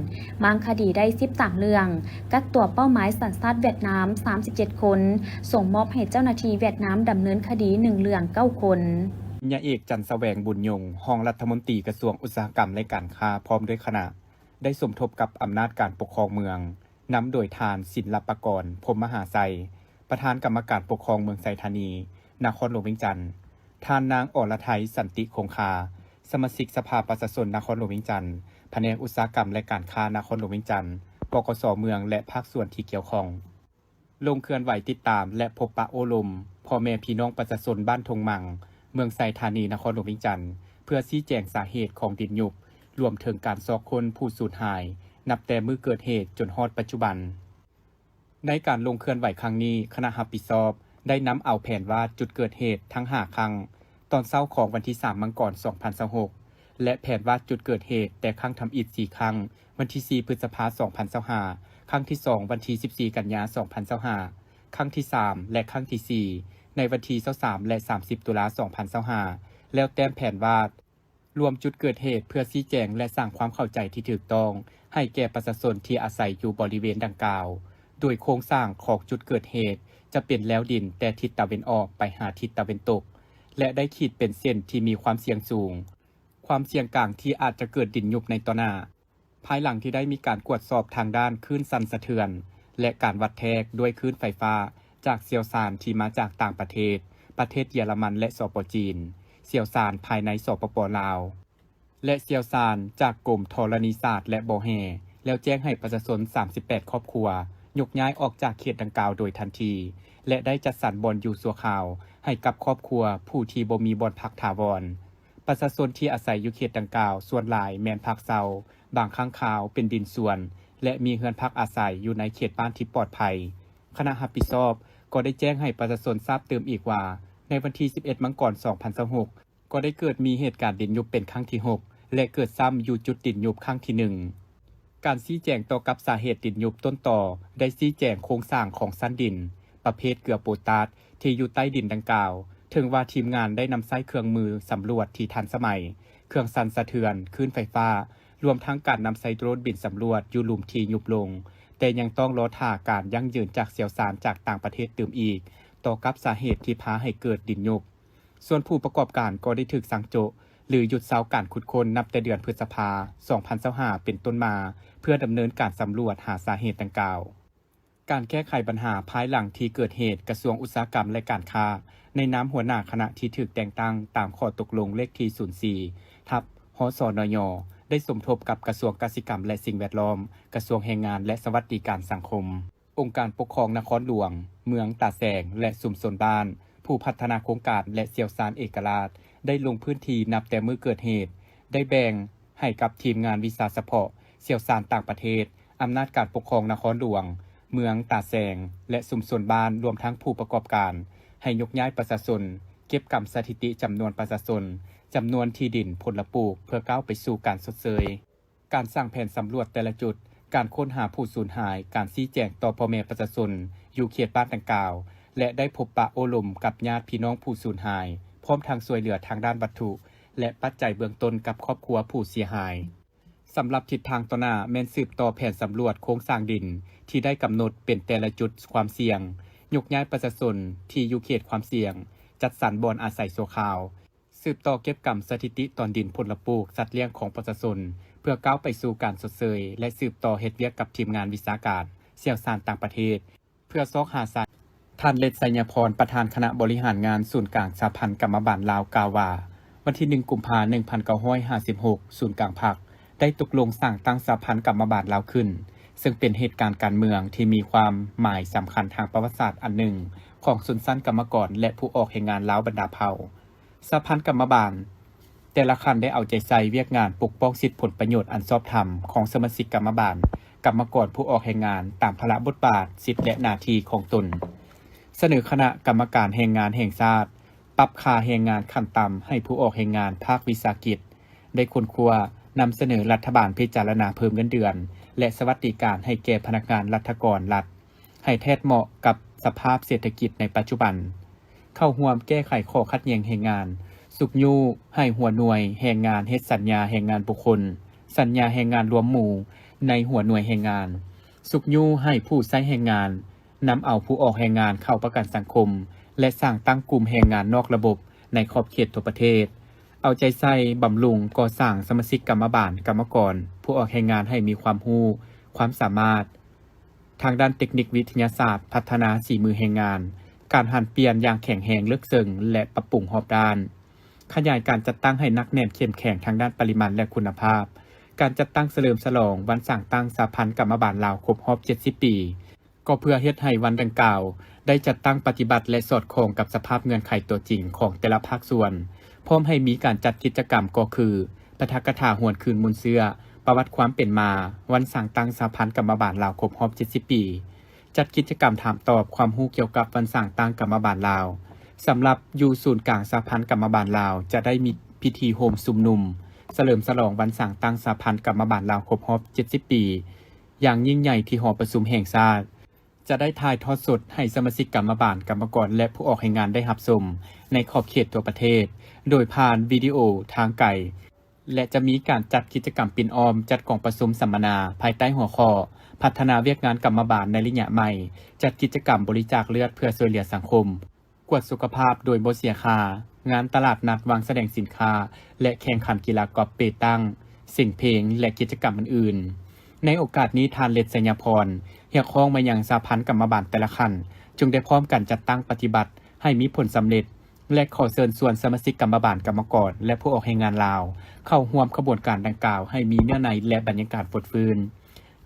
[SPEAKER 1] บางคดีได้13เรื่องกักตัวเป้าหมายสัญชาติเวียดนาม37คนส่งมอบให้เจ้าหน้าที่เวียดนามดำเนินคดี1เรื่อง9คน
[SPEAKER 5] ยาเอกจันทร์แสวงบุญยงรองรัฐมนตรีกระทรวงอุตสาหกรรมและการค้าพร้อมด้วยคณะได้สมทบกับอำนาจการปกครองเมืองนำโดยทานศิลปากรพรหมมหาไสยประธานกรรมการปกครองเมืองไสธานีนครหลวงเวียงจันทร์ทานนางอรไทยสันติคงคาสมาชิกสภาประชาชนนครหลวงเวียงจันทร์แผนกอุตสาหกรรมและการค้านครหลวงเวียงจันทร์ปกส.เมืองและภาคส่วนที่เกี่ยวข้องลงเคลื่อนไหวติดตามและพบปะโอลมพ่อแม่พี่น้องประชาชนบ้านทงมังเมืองไสธานีนครหลวงเวียงจันทร์เพื่อชี้แจงสาเหตุของดินยุบรวมถึงการซอกคนผู้สูญหายนับแต่มื้อเกิดเหตุจนฮอดปัจจุบันในการลงเคลื่อนไหวครั้งนี้คณะรับผิดชอบได้นำเอาแผนวาดจุดเกิดเหตุทั้ง5ครั้งตอนเช้าของวันที่3มังกร2026และแผนวาดจุดเกิดเหตุแต่ครั้งทำอิฐ4ครั้งวันที่4พฤษภาคม2025ครั้งที่2วันที่14กันยายน2025ครั้งที่3และครั้งที่4ในวันที่23และ30ตุลาคม2025แล้วแต้มแผนวาดรวมจุดเกิดเหตุเพื่อชี้แจงและสร้างความเข้าใจที่ถูกต้องให้แก่ประชาชนที่อาศัยอยู่บริเวณดังกล่าวโดยโครงสร้างของจุดเกิดเหตุจะเป็นแนวดินแต่ทิศตะวันออกไปหาทิศตะวันตกและได้ขีดเป็นเส้นที่มีความเสี่ยงสูงความเสี่ยงกลางที่อาจจะเกิดดินยุบในต่อหน้าภายหลังที่ได้มีการตรวจสอบทางด้านคลื่นสั่นสะเทือนและการวัดแทกด้วยคลื่นไฟฟ้าจากเชี่ยวชาญที่มาจากต่างประเทศเยอรมันและสป.จีนเชี่ยวชาญภายในสปป.ลาวและเชี่ยวชาญจากกรมธรณีศาสตร์และบ่อแห่แล้วแจ้งให้ประชาชน38ครอบครัวยกย้ายออกจากเขตดังกล่าวโดยทันทีและได้จัดสรรบ่อนอยู่ชั่วคราวให้กับครอบครัวผู้ที่บ่มีบ่อนพักถาวรประชาชนที่อาศัยอยู่เขตดังกล่าวส่วนหลายแม่นพักเซาบางครั้งคราวเป็นดินส่วนและมีเรือนพักอาศัยอยู่ในเขตบ้านที่ปลอดภัยคณะรับผิดชอบก็ได้แจ้งให้ประชาชนทราบเติมอีกว่าในวันที่11มังกร2026ก็ได้เกิดมีเหตุการณ์ดินยุบเป็นครั้งที่6และเกิดซ้ำอยู่จุดดินยุบครั้งที่1การชี้แจงต่อกับสาเหตุดินยุบต้นต่อได้ชี้แจงโครงสร้างของชั้นดินประเภทเกลือโปแทสที่อยู่ใต้ดินดังกล่าวถึงว่าทีมงานได้นำใช้เครื่องมือสำรวจที่ทันสมัยเครื่องสั่นสะเทือนคลื่นไฟฟ้ารวมทั้งการนำใช้โดรนบินสำรวจอยู่หลุมที่ยุบลงแต่ยังต้องรอท่าการยั่งยืนจากเชี่ยวชาญจากต่างประเทศตื่มอีกต่อกับสาเหตุที่พาให้เกิดดินยุบส่วนผู้ประกอบการก็ได้ถูกสั่งโจะหรือหยุดเซาการขุดค้นนับแต่เดือนพฤษภาคม2025เป็นต้นมาเพื่อดำเนินการสำรวจหาสาเหตุดังกล่าวการแก้ไขปัญหาภายหลังที่เกิดเหตุกระทรวงอุตสาหกรรมและการค้าในนามหัวหน้าคณะที่ถูกแต่งตั้งตามข้อตกลงเลขที่04/หสนย ได้สมทบกับกระทรวงกสิกรรมและสิ่งแวดล้อมกระทรวงแรงงานและสวัสดิการสังคมองค์การปกครองนครหลวงเมืองตาแสงและชุมชนบ้านผู้พัฒนาโครงการและเชี่ยวชาญเอกราชได้ลงพื้นที่นับแต่มื้อเกิดเหตุได้แบ่งให้กับทีมงานวิชาเฉพาะเชี่ยวชาญต่างประเทศอำนาจการปกครองนครหลวงเมืองตาแสงและชุมชนบ้านรวมทั้งผู้ประกอบการให้ยกย้ายประชาชนเก็บกำสถิติจำนวนประชาชนจำนวนที่ดินผลปลูกเพื่อก้าวไปสู่การชดเชยการสร้างแผนสำรวจแต่ละจุดการค้นหาผู้สูญหายการชี้แจงต่อพ่อแม่ประชาชนอยู่เขตบ้านดังกล่าวและได้พบปะโอลมกับญาติพี่น้องผู้สูญหายพร้อมทางช่วยเหลือทางด้านวัตถุและปัจจัยเบื้องต้นกับครอบครัวผู้เสียหายสำหรับทิศทางต่อหน้าแม่นสืบต่อแผนสำรวจโครงสร้างดินที่ได้กำหนดเป็นแต่ละจุดความเสี่ยงยกย้ายประชาชนที่อยู่เขตความเสี่ยงจัดสรรบ่อนอาศัยชั่วคราวสืบต่อเก็บกำสถิติตอนดินผลปลูกสัตว์เลี้ยงของประชาชนเพื่อก้าวไปสู่การชดเชยและสืบต่อเฮ็ดเวียกกับทีมงานวิชาการเชี่ยวชาญต่างประเทศเพื่อซอกหาสาท่านเลศไสยพรประธานคณะบริหารงานศูนย์กลางสหพันธ์กรรมบาลลาวกล่าวว่าวันที่1กุมภาพันธ์1956ศูนย์กลางพรรคได้ตกลงสร้างตั้งสหพันธ์กรรมบาลลาวขึ้นซึ่งเป็นเหตุการณ์การเมืองที่มีความหมายสำคัญทางประวัติศาสตร์อันหนึ่งของชนชั้นกรรมกรและผู้ออกแห่งงานลาวบรรดาเผ่าสหพันธ์กรรมบาลแต่ละคันได้เอาใจใส่เวียกงานปกป้องสิทธิผลประโยชน์อันชอบธรรมของสมาชิกกรรมบาลกรรมกรผู้ออกแห่งงานตามภาระบทบาทสิทธิและหน้าที่ของตนเสนอคณะกรรมการแรงงานแห่งชาติปรับค่าแรงงานขั้นต่ำให้ผู้ออกแห่งงานภาควิสาหกิจได้ค้นคว้านำเสนอรัฐบาลพิจารณาเพิ่มเงินเดือนและสวัสดิการให้แก่พนักงานรัฐกรรัฐให้แทดเหมาะกับสภาพเศรษฐกิจในปัจจุบันเข้าร่วมแก้ไขข้อขัดแย้งแรงงานสุกยูให้หัวหน่วยแรงงานเฮ็ดสัญญาแรงงานบุคคลสัญญาแรงงานรวมหมู่ในหัวหน่วยแรงงานสุกยูให้ผู้ใช้แรงงานนำเอาผู้ออกแรงงานเข้าประกันสังคมและสร้างตั้งกลุ่มแรงงานนอกระบบในขอบเขตทั่วประเทศเอาใจใส่บำรุงก่อสร้างสมาชิกกรรมบาลกรรมกรผู้ออกแรงงานให้มีความรู้ความสามารถทางด้านเทคนิควิทยาศาสตร์พัฒนาฝีมือแรงงานการหันเปลี่ยนอย่างแข็งแรงลึกซึ้งและปรับปรุงรอบด้านขยายการจัดตั้งให้นักแน่นเข้มแข็งทางด้านปริมาณและคุณภาพการจัดตั้งเฉลิมฉลองวันสร้างตั้งสหพันธ์กรรมบาลลาวครบรอบ70ปีก็เพื่อเฮ็ดให้วันดังกล่าวได้จัดตั้งปฏิบัติและสอดคล้องกับสภาพเงื่อนไขตัวจริงของแต่ละภาคส่วนพร้อมให้มีการจัดกิจกรรมก็คือปาฐกถาหวนคืนมูลเสื้อประวัติความเป็นมาวันสร้างตั้งสหพันธ์กรรมบาลลาวครบรอบ70ปีจัดกิจกรรมถามตอบความรู้เกี่ยวกับวันสร้างตั้งกรรมบาลลาวสำหรับอยู่ศูนย์กลางสหพันธ์กรรมบาลลาวจะได้มีพิธีโฮมซุมนุมเฉลิมฉลองวันสร้างตั้งสหพันธ์กรรมบาลลาวครบรอบ70ปีอย่างยิ่งใหญ่ที่หอประชุมแห่งชาติจะได้ถ่ายทอดสดให้สมาชิกกรรมบาลกรรมกรและผู้ออกแห่งงานได้รับชมในขอบเขตทั่วประเทศโดยผ่านวิดีโอทางไกลและจะมีการจัดกิจกรรมปิ่นออมจัดกองประชุมสัมมนาภายใต้หัวข้อพัฒนาเวียกงานกรรมบาลในระยะใหม่จัดกิจกรรมบริจาคเลือดเพื่อช่วยเหลือสังคมกวดสุขภาพโดยบ่เสียค่างานตลาดนัดวางแสดงสินค้าและแข่งขันกีฬากอล์ฟเปตังเสียงเพลงและกิจกรรมอื่นๆในโอกาสนี้ทานเลศไสยพรเรียกร้องมายังสหพันธ์กรรมบาลแต่ละขั้นจึงได้พร้อมกันจัดตั้งปฏิบัติให้มีผลสำเร็จและขอเชิญชวนสมาชิกกรรมบาลกรรมกรและผู้ออกแรงงานลาวเข้าร่วมขบวนการดังกล่าวให้มีเนื้อในและบรรยากาศฟดฟื้น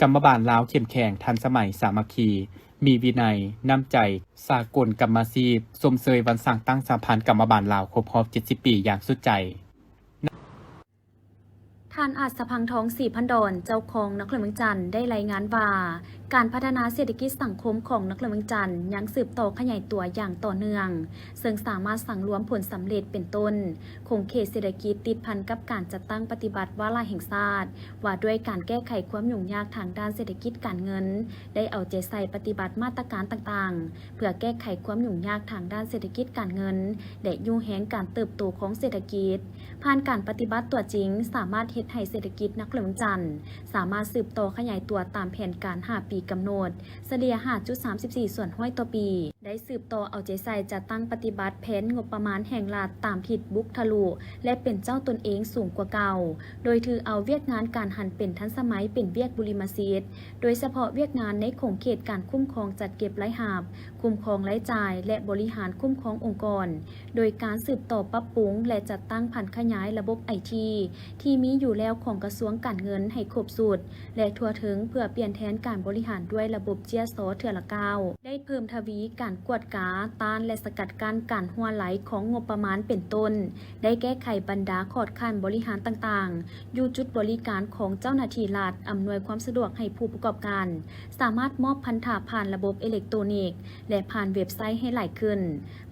[SPEAKER 5] กรรมบาลลาวเข้มแข็งทันสมัยสามัคคีมีวินัยน้ำใจสากลกรรมอาชีพสมเสยวันสร้างตั้งสหพันธ์กรรมบาลลาวครบรอบ70ปีอย่างสุดใจ
[SPEAKER 1] ท่านอาจสะพังทองศรีพันดอนเจ้าของนครเมืองจันทร์ได้รายงานว่าการพัฒนาเศรษฐกิจสังคมของนครเมืองจันทร์ยังสืบต่อขยายตัวอย่างต่อเนื่องซึ่งสามารถสั่งรวมผลสำเร็จเป็นต้นคงเขตเศรษฐกิจติดพันกับการจัดตั้งปฏิบัติวาระแห่งชาติว่าด้วยการแก้ไขความยุ่งยากทางด้านเศรษฐกิจการเงินได้เอาใจใส่ปฏิบัติมาตรการต่างๆเพื่อแก้ไขความยุ่งยากทางด้านเศรษฐกิจการเงินและยุ่งแหงการเติบโตของเศรษฐกิจผ่านการปฏิบัติตัวจริงสามารถเฮ็ดให้เศรษฐกิจนครเมืองจันทร์สามารถสืบต่อขยายตัวตามแผนการ5 ปีกำหนดเฉลี่ย 5.34 ส่วนห้อยต่อปี ได้สืบต่อเอาใจใส่จะตั้งปฏิบัติแผนงบประมาณแห่งรัฐตามทิศบุกทะลุและเป็นเจ้าตนเองสูงกว่าเก่าโดยถือเอาเวียกงานการหันเป็นทันสมัยเป็นเวียกบุริมาซีดโดยเฉพาะเวียกงานในโขงเขตการคุ้มครองจัดเก็บรายหาบคุ้มครองรายจ่ายและบริหารคุ้มครององค์กรโดยการสืบต่อปรับปรุงและจัดตั้งผันขยายระบบไอทีที่มีอยู่แล้วของกระทรวงการเงินให้ครบสูตรและทั่วถึงเพื่อเปลี่ยนแทนการบริหารด้วยระบบเจียซอเถื่อละก้าวได้เพิ่มทวีการกวดกาต้านและสกัดกั้นการหัวไหลของงบประมาณเป็นต้นได้แก้ไขบรรดาขอดขันบริหารต่างๆอยู่จุดบริการของเจ้าหน้าที่รัฐอำนวยความสะดวกให้ผู้ประกอบการสามารถมอบพันธะผ่านระบบอิเล็กทรอนิกส์และผ่านเว็บไซต์ให้หลายขึ้น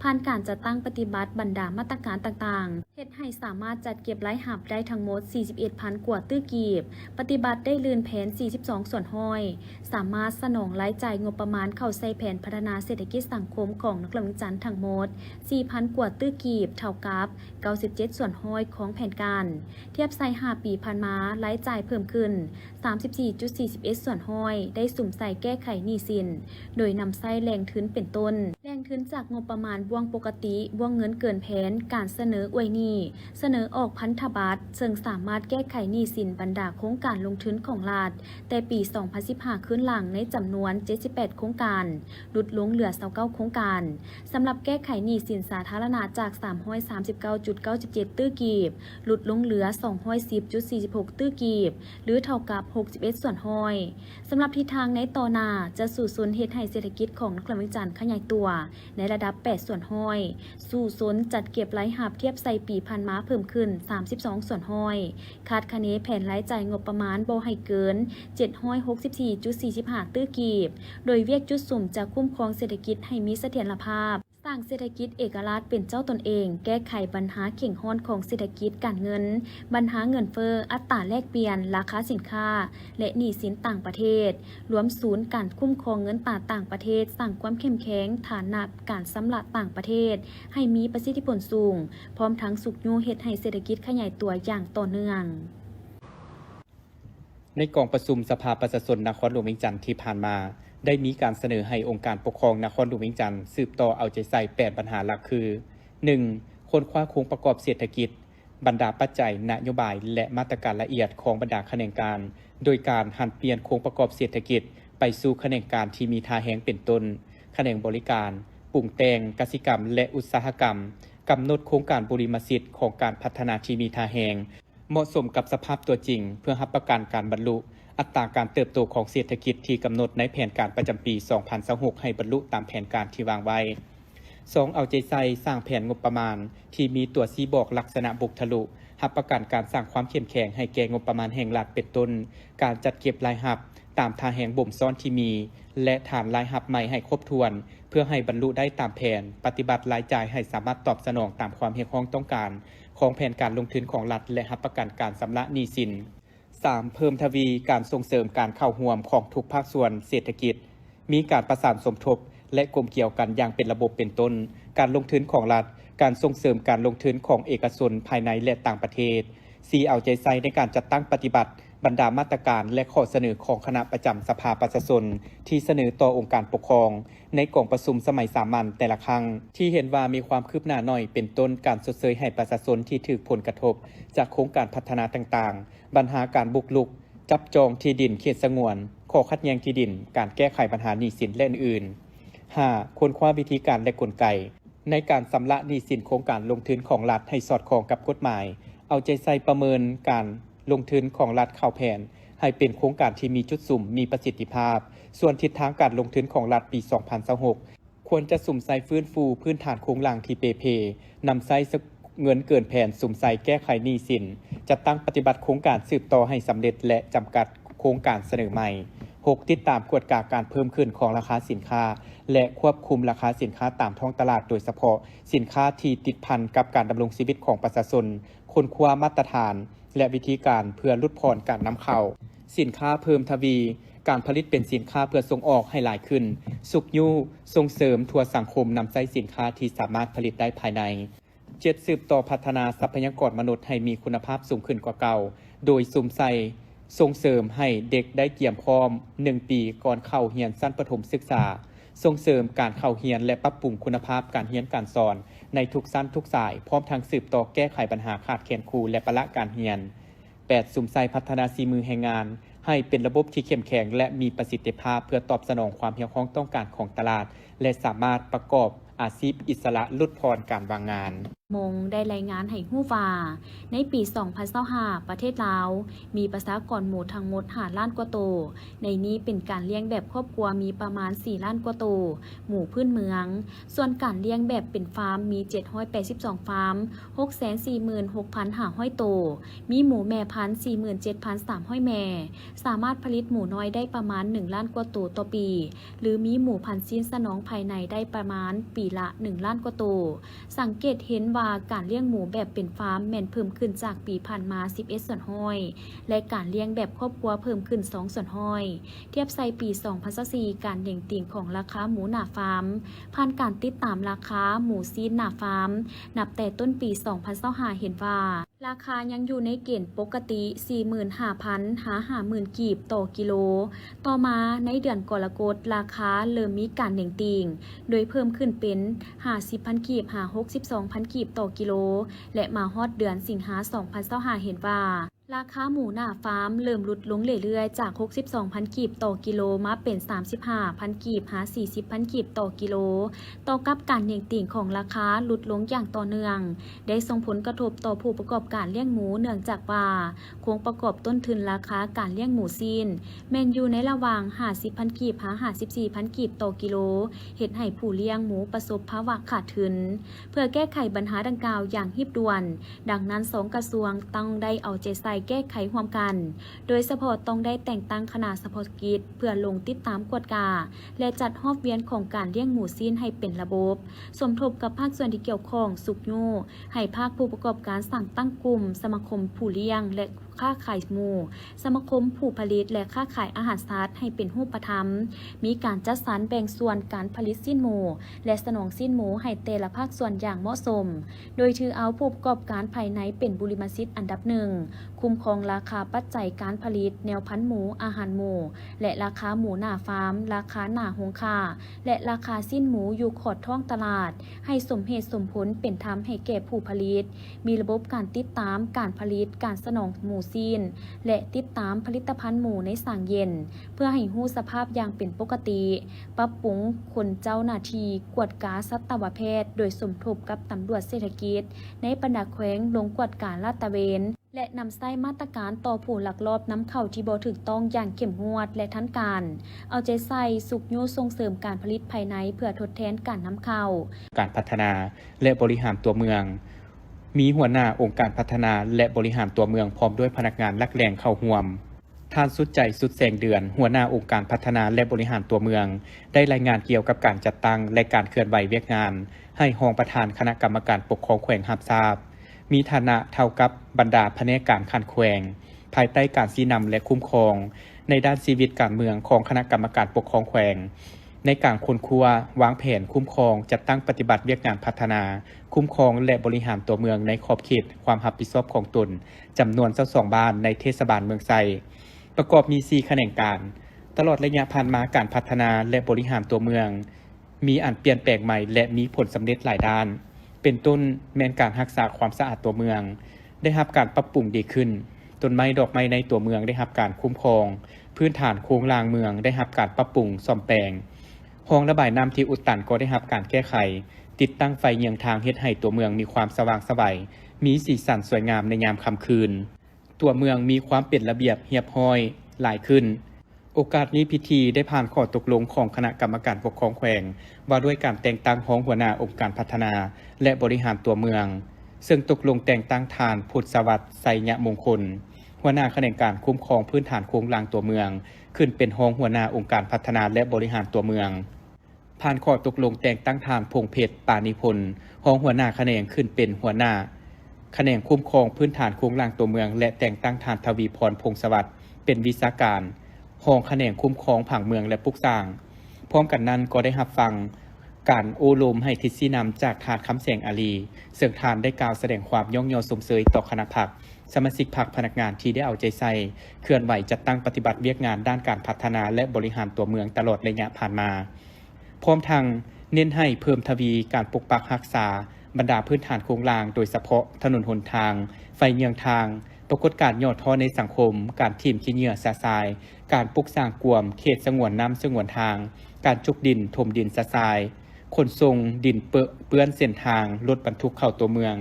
[SPEAKER 1] ผ่านการจัดตั้งปฏิบัติบรรดามาตรการต่างๆเฮ็ดให้สามารถจัดเก็บรายหับได้ทั้งหมด 41,000 กว่าตื้อกีบปฏิบัติได้ลื่นแผน 42 ส่วนห้อยสามารถสนองรายจ่ายงบประมาณเข้าใส่แผนพัฒนาเศรษฐกิจสังคมของนครหลวงจันทร์ทั้งหมด 4,000 กว่าตื้อกีบเท่ากับ 97 ส่วนห้อยของแผนการเทียบใส่5 ปีผ่านมารายจ่ายเพิ่มขึ้น 34.41 ส่วนห้อยได้สุ่มใส่แก้ไขหนี้สินโดยนำใส่แหล่งทุนเป็นต้นแหล่งทุนจากงบประมาณบ่วงปกติบ่วงเงินเกินแผนการเสนออวยหนี้เสนอออกพันธบัตรซึ่งสามารถแก้ไขหนี้สินบรรดาโครงการลงทุนของรัฐแต่ปี 2015 ขึ้นหลังในจำนวน 78 โครงการลดลงเหลือ 29 โครงการสำหรับแก้ไขหนี้สินสาธารณะจาก 339.97 ตื้อกีบลดลงเหลือ 210.46 ตื้อกีบหรือเท่ากับ 61 ส่วนห้อยสำหรับทิศทางในต่อหน้าจะสู่ศูนย์เฮ็ดให้เศรษฐกิจของนครหลวงจันทร์ขยายตัวในระดับ 8 ส่วนห้อยสู่ศูนย์จัดเก็บรายหับเทียบใส่ปีผ่านมาเพิ่มขึ้น 32 ส่วนห้อยคาดคะเนแผนรายจ่ายงบประมาณบ่ให้เกิน 764.45 ตื้อกีบโดยเวียกจุดสุ่มจะคุ้มครองเศรษฐกิจให้มีเสถียรภาพสร้างเศรษฐกิจเอกราชเป็นเจ้าตนเองแก้ไขปัญหาเข่งห้อนของเศรษฐกิจการเงินปัญหาเงินเฟ้ออัตราแลกเปลี่ยนราคาสินค้าและหนี้สินต่างประเทศรวมศูนย์การคุ้มครองเงินตราต่างประเทศสร้างความเข้มแข็งฐานะการสำระต่างประเทศให้มีประสิทธิผลสูงพร้อมทั้งสุกยูเฮ็ดให้เศรษฐกิจขยายตัวอย่างต่อเนื่อง
[SPEAKER 5] ในกองประชุมสภาประชาชนนครหลวงเวียงจันทร์ที่ผ่านมาได้มีการเสนอให้องค์การปกครองนครหลวงเวียงจันทร์สืบต่อเอาใจใส่8ปัญหาหลักคือ 1. ค้นคว้าโครงประกอบเศรษฐกิจบรรดาปัจจัยนโยบายและมาตรการละเอียดของบรรดาแขนงการโดยการหันเปลี่ยนโครงประกอบเศรษฐกิจไปสู่แขนงการที่มีท่าแฮงเป็นต้นแขนงบริการปรุงแต่งกสิกรรมและอุตสาหกรรมกำหนดโครงการบริมาสิทธิ์ของการพัฒนาที่มีท่าแฮงเหมาะสมกับสภาพตัวจริงเพื่อรับประกันการบรรลุอัตราการเติบโตของเศรษฐกิจที่กำหนดในแผนการประจำปี 2026 ให้บรรลุตามแผนการที่วางไว้ 2. เอาใจใส่สร้างแผนงบประมาณที่มีตัวชี้บอกลักษณะบุกทะลุรับประกันการสร้างความเข้มแข็งให้แก่งบประมาณแห่งรัฐเป็นต้นการจัดเก็บรายรับตามท่าแห่งบ่มซ้อนที่มีและฐานรายรับใหม่ให้ครบถ้วนเพื่อให้บรรลุได้ตามแผนปฏิบัติรายจ่ายให้สามารถตอบสนองตามความเรียกร้องต้องการของแผนการลงทุนของรัฐและรับประกันการชำระหนี้สิน 3. เพิ่มทวีการส่งเสริมการเข้าร่วมของทุกภาคส่วนเศรษฐกิจมีการประสานสมทบและกลมเกี่ยวกันอย่างเป็นระบบเป็นต้นการลงทุนของรัฐการส่งเสริมการลงทุนของเอกชนภายในและต่างประเทศ 4. เอาใจใส่ในการจัดตั้งปฏิบัติบรรดามาตรการและข้อเสนอของคณะประจำสภาประชาชนที่เสนอต่อองค์การปกครองในกองประชุมสมัยสามัญแต่ละครั้งที่เห็นว่ามีความคืบหน้าน้อยเป็นต้นการชดเชยให้ประชาชนที่ถูกผลกระทบจากโครงการพัฒนาต่างๆปัญหาการบุกรุกจับจองที่ดินเขตสงวนข้อขัดแย้งที่ดินการแก้ไขปัญหาหนี้สินและอื่น 5. ค้นคว้าวิธีการและกลไกในการชำระหนี้สินโครงการลงทุนของรัฐให้สอดคล้องกับกฎหมายเอาใจใส่ประเมินการลงทุนของรัฐเข้าแผนให้เป็นโครงการที่มีจุดสุ่มมีประสิทธิภาพส่วนทิศทางการลงทุนของรัฐปี 2026 ควรจะสุ่มใส่ฟื้นฟูพื้นฐานโครงหลังที่เปเพนำใส่เงินเกินแผนสุ่มใส่แก้ไขหนี้สินจะตั้งปฏิบัติโครงการสืบต่อให้สำเร็จและจำกัดโครงการเสนอใหม่ 6. ติดตามกวดกาการเพิ่มขึ้นของราคาสินค้าและควบคุมราคาสินค้าตามท้องตลาดโดยเฉพาะสินค้าที่ติดพันกับการดำรงชีวิตของประชาชนค้นคว้ามาตรฐานและวิธีการเพื่อลดผ่อนการนำเข้าสินค้าเพิ่มทวีการผลิตเป็นสินค้าเพื่อส่งออกให้หลายขึ้นสุกยูส่งเสริมทั่วสังคมนำใช้สินค้าที่สามารถผลิตได้ภายใน 7. สืบต่อพัฒนาทรัพยากรมนุษย์ให้มีคุณภาพสูงขึ้นกว่าเก่าโดยสุ่มใส่ส่งเสริมให้เด็กได้เตรียมพร้อม1 ปีก่อนเข้าเรียนชั้นประถมศึกษา ส่งเสริมการเข้าเรียนและปรับปรุงคุณภาพการเรียนการสอนในทุกชั้นทุกสายพร้อมทั้งสืบต่อแก้ไขปัญหาขาดแคลนครูและประละการเรียน 8. สุมใส่พัฒนาฝีมือแรงงานให้เป็นระบบที่เข้มแข็งและมีประสิทธิภาพเพื่อตอบสนองความเรียกร้องต้องการของตลาดและสามารถประกอบอาชีพอิสระลดทอนการวางงาน
[SPEAKER 1] มงได้รายงานให้ฮู้ว่าในปี2025ประเทศลาวมีประชากรหมู่ทั้งหมด5ล้านกว่าโตวในนี้เป็นการเลี้ยงแบบครอบครัวมีประมาณ4ล้านกว่าโตวหมู่พื้นเมืองส่วนการเลี้ยงแบบเป็นฟาร์มมี782ฟาร์ม 646,500 โตวมีหมูแม่พันธุ์ 47,300 แม่สามารถผลิตหมูน้อยได้ประมาณ1ล้านกว่าโตวต่อปีหรือมีหมูพันธุ์สิ้นสนองภายในได้ประมาณปีละ1ล้านกว่าโตวสังเกตเห็นว่าการเลี้ยงหมูแบบเป็นฟาร์มแม่นเพิ่มขึ้นจากปีผ่านมา11ส่วนห้อยและการเลี้ยงแบบครอบครัวเพิ่มขึ้น2ส่วนห้อยเทียบใส่ปี2024การเด่งติ่งของราคาหมูหน้าฟาร์มผ่านการติดตามราคาหมูซีนหน้าฟาร์มนับแต่ต้นปี2025เห็นว่าราคายังอยู่ในเกณฑ์ปกติ 45,000 หา 50,000 กีบต่อกิโลต่อมาในเดือนกรกฎาคมราคาเริ่มมีการเด่งติ่งโดยเพิ่มขึ้นเป็น 50,000 กีบหา 62,000 กีบต่อกิโลและมาฮอดเดือนสิงหาคม2025เห็นว่าราคาหมูหน้าฟาร์มเริ่มลดลงเรื่อยๆจาก 62,000 กีบต่อกิโลมาเป็น 35,000 กีบหา 40,000 กีบต่อกิโลต่อกับการเด่งติ่งของราคาลดลงอย่างต่อเนื่องได้ส่งผลกระทบต่อผู้ประกอบการเลี้ยงหมูเนื่องจากว่าโครงประกอบต้นทุนราคาการเลี้ยงหมูซีนแม่นอยู่ในระหว่าง 50,000 กีบหา 54,000 กีบต่อกิโลเฮ็ดให้ผู้เลี้ยงหมูประสบภาวะขาดทุนเพื่อแก้ไขปัญหาดังกล่าวอย่างรีบด่วนดังนั้น2กระทรวงต้องได้เอาใจใส่แก้ไขร่วมกันโดยเฉพาะต้องได้แต่งตั้งคณะเฉพาะกิจเพื่อลงติดตามกวดกาและจัดรอบเวียนของการเลี้ยงหมูซีนให้เป็นระบบสมทบกับภาคส่วนที่เกี่ยวข้องสุกโยให้ภาคผู้ประกอบการสั่งตั้งกลุ่มสมาคมผู้เลี้ยงและค้าขายหมูสมาคมผู้ผลิตและค้าขายอาหารสัตว์ให้เป็นรูปธรรมมีการจัดสรรแบ่งส่วนการผลิตสิ้นหมูและสนองสิ้นหมูให้แต่ละภาคส่วนอย่างเหมาะสมโดยถือเอาผู้ประกอบการภายในเป็นบุริมสิทธิ์อันดับหนึ่งคุ้มครองราคาปัจจัยการผลิตแนวพันธุ์หมูอาหารหมูและราคาหมูหน้าฟาร์มราคาหน้าโรงฆ่าและราคาสิ้นหมูอยู่ขอดท้องตลาดให้สมเหตุสมผลเป็นธรรมให้แก่ผู้ผลิตมีระบบการติดตามการผลิตการสนองหมูซีนและติดตามผลิตภัณฑ์หมูในสั่งเย็นเพื่อให้รู้สภาพอย่างเป็นปกติปรับปรุงคนเจ้าหน้าที่กวดกาสัตวแพทย์โดยสมทบกับตำรวจเศรษฐกิจในบรรดาแขวงลงกวดการลาดตระเวนและนำใช้มาตรการต่อผู้ลักลอบนำเข้าที่บ่ถูกต้องอย่างเข้มงวดและทันการเอาใจใส่สุกโยส่งเสริมการผลิตภายในเพื่อทดแทนการนำเข้า
[SPEAKER 5] การพัฒนาและบริหารตัวเมืองมีหัวหน้าองค์การพัฒนาและบริหารตัวเมืองพร้อมด้วยพนักงานหลักแหล่งเข้าร่วมท่านสุดใจสุดแสงเดือนหัวหน้าองค์การพัฒนาและบริหารตัวเมืองได้รายงานเกี่ยวกับการจัดตั้งและการเคลื่อนไหวเวียกงานให้รองประธานคณะกรรมการปกครองแขวงรับทราบมีฐานะเท่ากับบรรดาแผนกการขันแขวงภายใต้การชี้นำและคุ้มครองในด้านชีวิตการเมืองของคณะกรรมการปกครองแขวงในการค้นคว้าวางแผนคุ้มครองจัดตั้งปฏิบัติเวียกงานพัฒนาคุ้มครองและบริหารตัวเมืองในขอบเขตความรับผิดชอบของตนจำนวน22บ้านในเทศบาลเมืองไซประกอบมี4แขนงการตลอดระยะผ่านมาการพัฒนาและบริหารตัวเมืองมีอันเปลี่ยนแปลงใหม่และมีผลสำเร็จหลายด้านเป็นต้นแม้นการรักษาความสะอาดตัวเมืองได้รับการปรับปรุงดีขึ้นต้นไม้ดอกไม้ในตัวเมืองได้รับการคุ้มครองพื้นฐานโครงสร้างเมืองได้รับการปรับปรุงซ่อมแปลงห้องระบายน้ำที่อุดตันก็ได้รับการแก้ไขติดตั้งไฟเยืองทางเฮ็ดให้ตัวเมืองมีความสว่างไสวมีสีสันสวยงามในยามค่ำคืนตัวเมืองมีความเป็นระเบียบเรียบร้อยหลายขึ้นโอกาสนี้พิธีได้ผ่านข้อตกลงของคณะกรรมการปกครองแขวงว่าด้วยการแต่งตั้งรองหัวหน้าองค์การพัฒนาและบริหารตัวเมืองซึ่งตกลงแต่งตั้งทานพุทธสวัสดิ์ไสยมงคลหัวหน้าแขนงการคุ้มครองพื้นฐานโครงสร้างตัวเมืองขึ้นเป็นรองหัวหน้าองค์การพัฒนาและบริหารตัวเมืองผ่านข้อตกลงแต่งตั้งทานพงเพชรปานิพนธ์รองหัวหน้าแขนงขึ้นเป็นหัวหน้าแขนงคุ้มครองพื้นฐานโครงสร้างตัวเมืองและแต่งตั้งทานทวีพรพงษ์สวัสดิ์เป็นวิชาการรองแขนงคุ้มครองผังเมืองและปลูกสร้างพร้อมกันนั้นก็ได้รับฟังการโอโลมให้ทิศชี้นำจากทานคำแสงอาลีซึ่งทานได้กล่าวแสดงความย่องยอสมเสยต่อคณะพรรคสมาชิกพรรคพนักงานที่ได้เอาใจใส่เคลื่อนไหวจัดตั้งปฏิบัติเวียกงานด้านการพัฒนาและบริหารตัวเมืองตลอดระยะผ่านมา พร้อมทั้งเน้นให้เพิ่มทวีการปกปักรักษาบรรดาพื้นฐานโครงล่างโดยเฉพาะถนนหนทางไฟเยืองทางปรากฏการณ์ยอดท้อในสังคมการทิ่มขี้เหงื่อสะทรายการปลุกสร้างกวมเขตสงวนน้ำสงวนทางการจุกดินถมดินสะทรายขนส่งดินเปื้อนเส้นทางรถบรรทุกเข้าตัวเมือง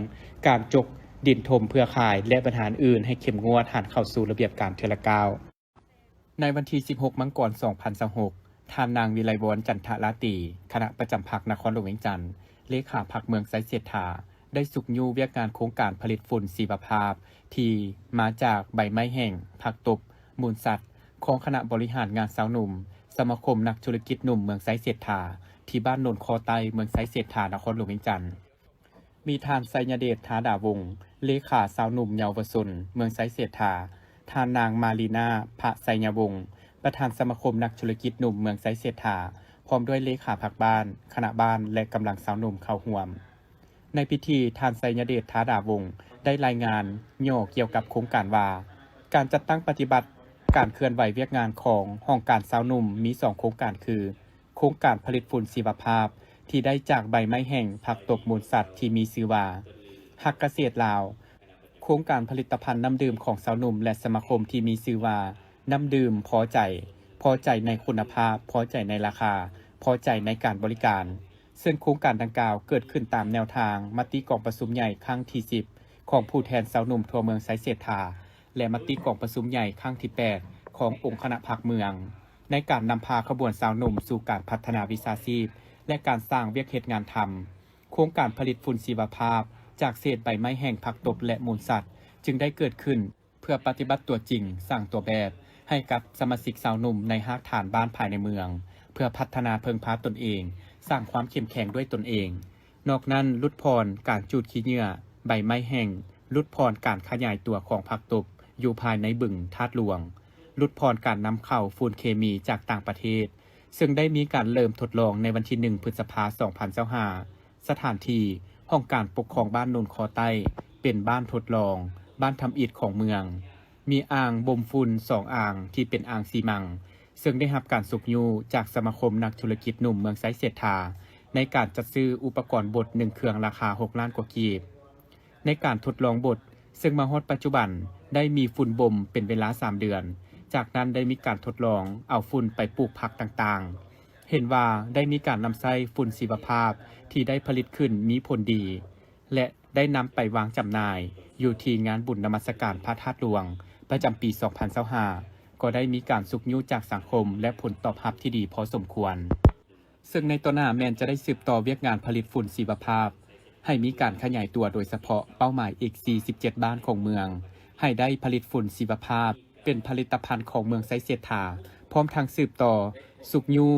[SPEAKER 5] การจกดินถมเพื่อขายและปัญหาอื่นให้เข้มงวดหันเข้าสู่ระเบียบการเทอละก้าวในวันที่16 มังกร 2026ท่านนางวิไลวรณ์จันทราตรีคณะประจำพรรคนครหลวงเวียงจันทน์เลขาพรรคเมืองไสเสถาได้สุกยูเวียกงานโครงการผลิตฝุ่นชีวภาพที่มาจากใบไม้แห้งผักตบมูลสัตว์ของคณะบริหารงานสาวหนุ่มสมาคมนักธุรกิจหนุ่มเมืองไสเสถาที่บ้านโนนคอไตเมืองไสเสถานครหลวงเวียงจันทน์มีทานไสยเดชธาดาวงศ์เลขาสาวหนุ่มเยาวชนเมืองไสเสถาทานนางมาลีนาพระไสยวงศ์ประธานสมาคมนักธุรกิจหนุ่มเมืองไสเสถาพร้อมด้วยเลขาพรรคบ้านคณะบ้านและกำลังสาวหนุ่มเข้าร่วมในพิธีทานไสยเดชธาดาวงศ์ได้รายงานย่อเกี่ยวกับโครงการว่าการจัดตั้งปฏิบัติการเคลื่อนไหวเวียกงานของห้องการสาวหนุ่มมี2โครงการคือโครงการผลิตฝุ่นชีวภาพที่ได้จากใบไม้แห้งผักตบมูลสัตว์ที่มีชื่อว่าฮักเกษตรลาวโครงการผลิตภัณฑ์น้ำดื่มของสาวหนุ่มและสมาคมที่มีชื่อว่าน้ำดื่มพอใจในคุณภาพพอใจในราคาพอใจในการบริการซึ่งโครงการดังกล่าวเกิดขึ้นตามแนวทางมติกองประชุมใหญ่ครั้งที่10ของผู้แทนสาวหนุ่มทั่วเมืองไสเสถาและมติกองประชุมใหญ่ครั้งที่8ขององค์คณะพรรคเมืองในการนำพาขบวนสาวหนุ่มสู่การพัฒนาวิชาชีพและการสร้างเวียกเหตุงานทำโครงการผลิตฝุ่นชีวภาพจากเศษใบไม้แห้งผักตบและมูลสัตว์จึงได้เกิดขึ้นเพื่อปฏิบัติตัวจริงสร้างตัวแบบให้กับสมาชิกสาวหนุ่มในหากฐานบ้านภายในเมืองเพื่อพัฒนาเพิงพาตนเองสร้างความเข้มแข็งด้วยตนเองนอกนั้นลดพรการจูดขี้เหงื่อใบไม้แห้งลดพรการขยายตัวของผักตบอยู่ภายในบึงธาตุหลวงลดพรการนำเข้าฝุ่นเคมีจากต่างประเทศซึ่งได้มีการเริ่มทดลองในวันที่1 พฤษภาคม 2025สถานที่ห้องการปกครองบ้านโนนคอใต้เป็นบ้านทดลองบ้านทำอิฐของเมืองมีอ่างบ่มฝุ่น2อ่างที่เป็นอ่างซีมังซึ่งได้รับการสุกยูจากสมาคมนักธุรกิจหนุ่มเมืองไสเสถาในการจัดซื้ออุปกรณ์บด1เครื่องราคา6 ล้านกว่ากีบในการทดลองบดซึ่งมาฮอดปัจจุบันได้มีฝุ่นบ่มเป็นเวลา3 เดือนจากนั้นได้มีการทดลองเอาฝุ่นไปปลูกผักต่างๆเห็นว่าได้มีการนำใช้ฝุ่นชีวภาพที่ได้ผลิตขึ้นมีผลดีและได้นำไปวางจำหน่ายอยู่ที่งานบุญนมัสการพระธาตุหลวงประจำปี 2025ก็ได้มีการสุกยูจากสังคมและผลตอบรับที่ดีพอสมควรซึ่งในตัวหน้าแมนจะได้สืบต่อเวียกงานผลิตฝุ่นชีวภาพให้มีการขยายตัวโดยเฉพาะเป้าหมายอีก47บ้านของเมืองให้ได้ผลิตฝุ่นชีวภาพเป็นผลิตภัณฑ์ของเมืองไสเสถาพร้อมทางสืบต่อสุกยู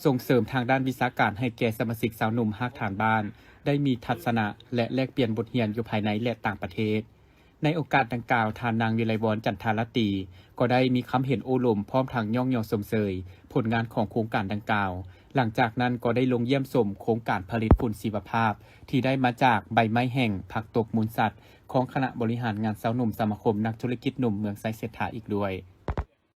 [SPEAKER 5] ส่งเสริมทางด้านวิชาการให้แก่สมาชิกสาวหนุ่มหากฐานบ้านได้มีทัศนะและแลกเปลี่ยนบทเรียนอยู่ภายในและต่างประเทศในโอกาสดังกล่าวทานนางวิไลวรณ์จันทราตรีก็ได้มีคำเห็นโอลมพร้อมทางย่องยอสมเสยผลงานของโครงการดังกล่าวหลังจากนั้นก็ได้ลงเยี่ยมชมโครงการผลิตฝุ่นชีวภาพที่ได้มาจากใบไม้แห้งผักตบมูลสัตว์ของคณะบริหารงานสาวหนุ่มสมาคมนักธุรกิจหนุ่มเมืองไสเสถาอีกด้วย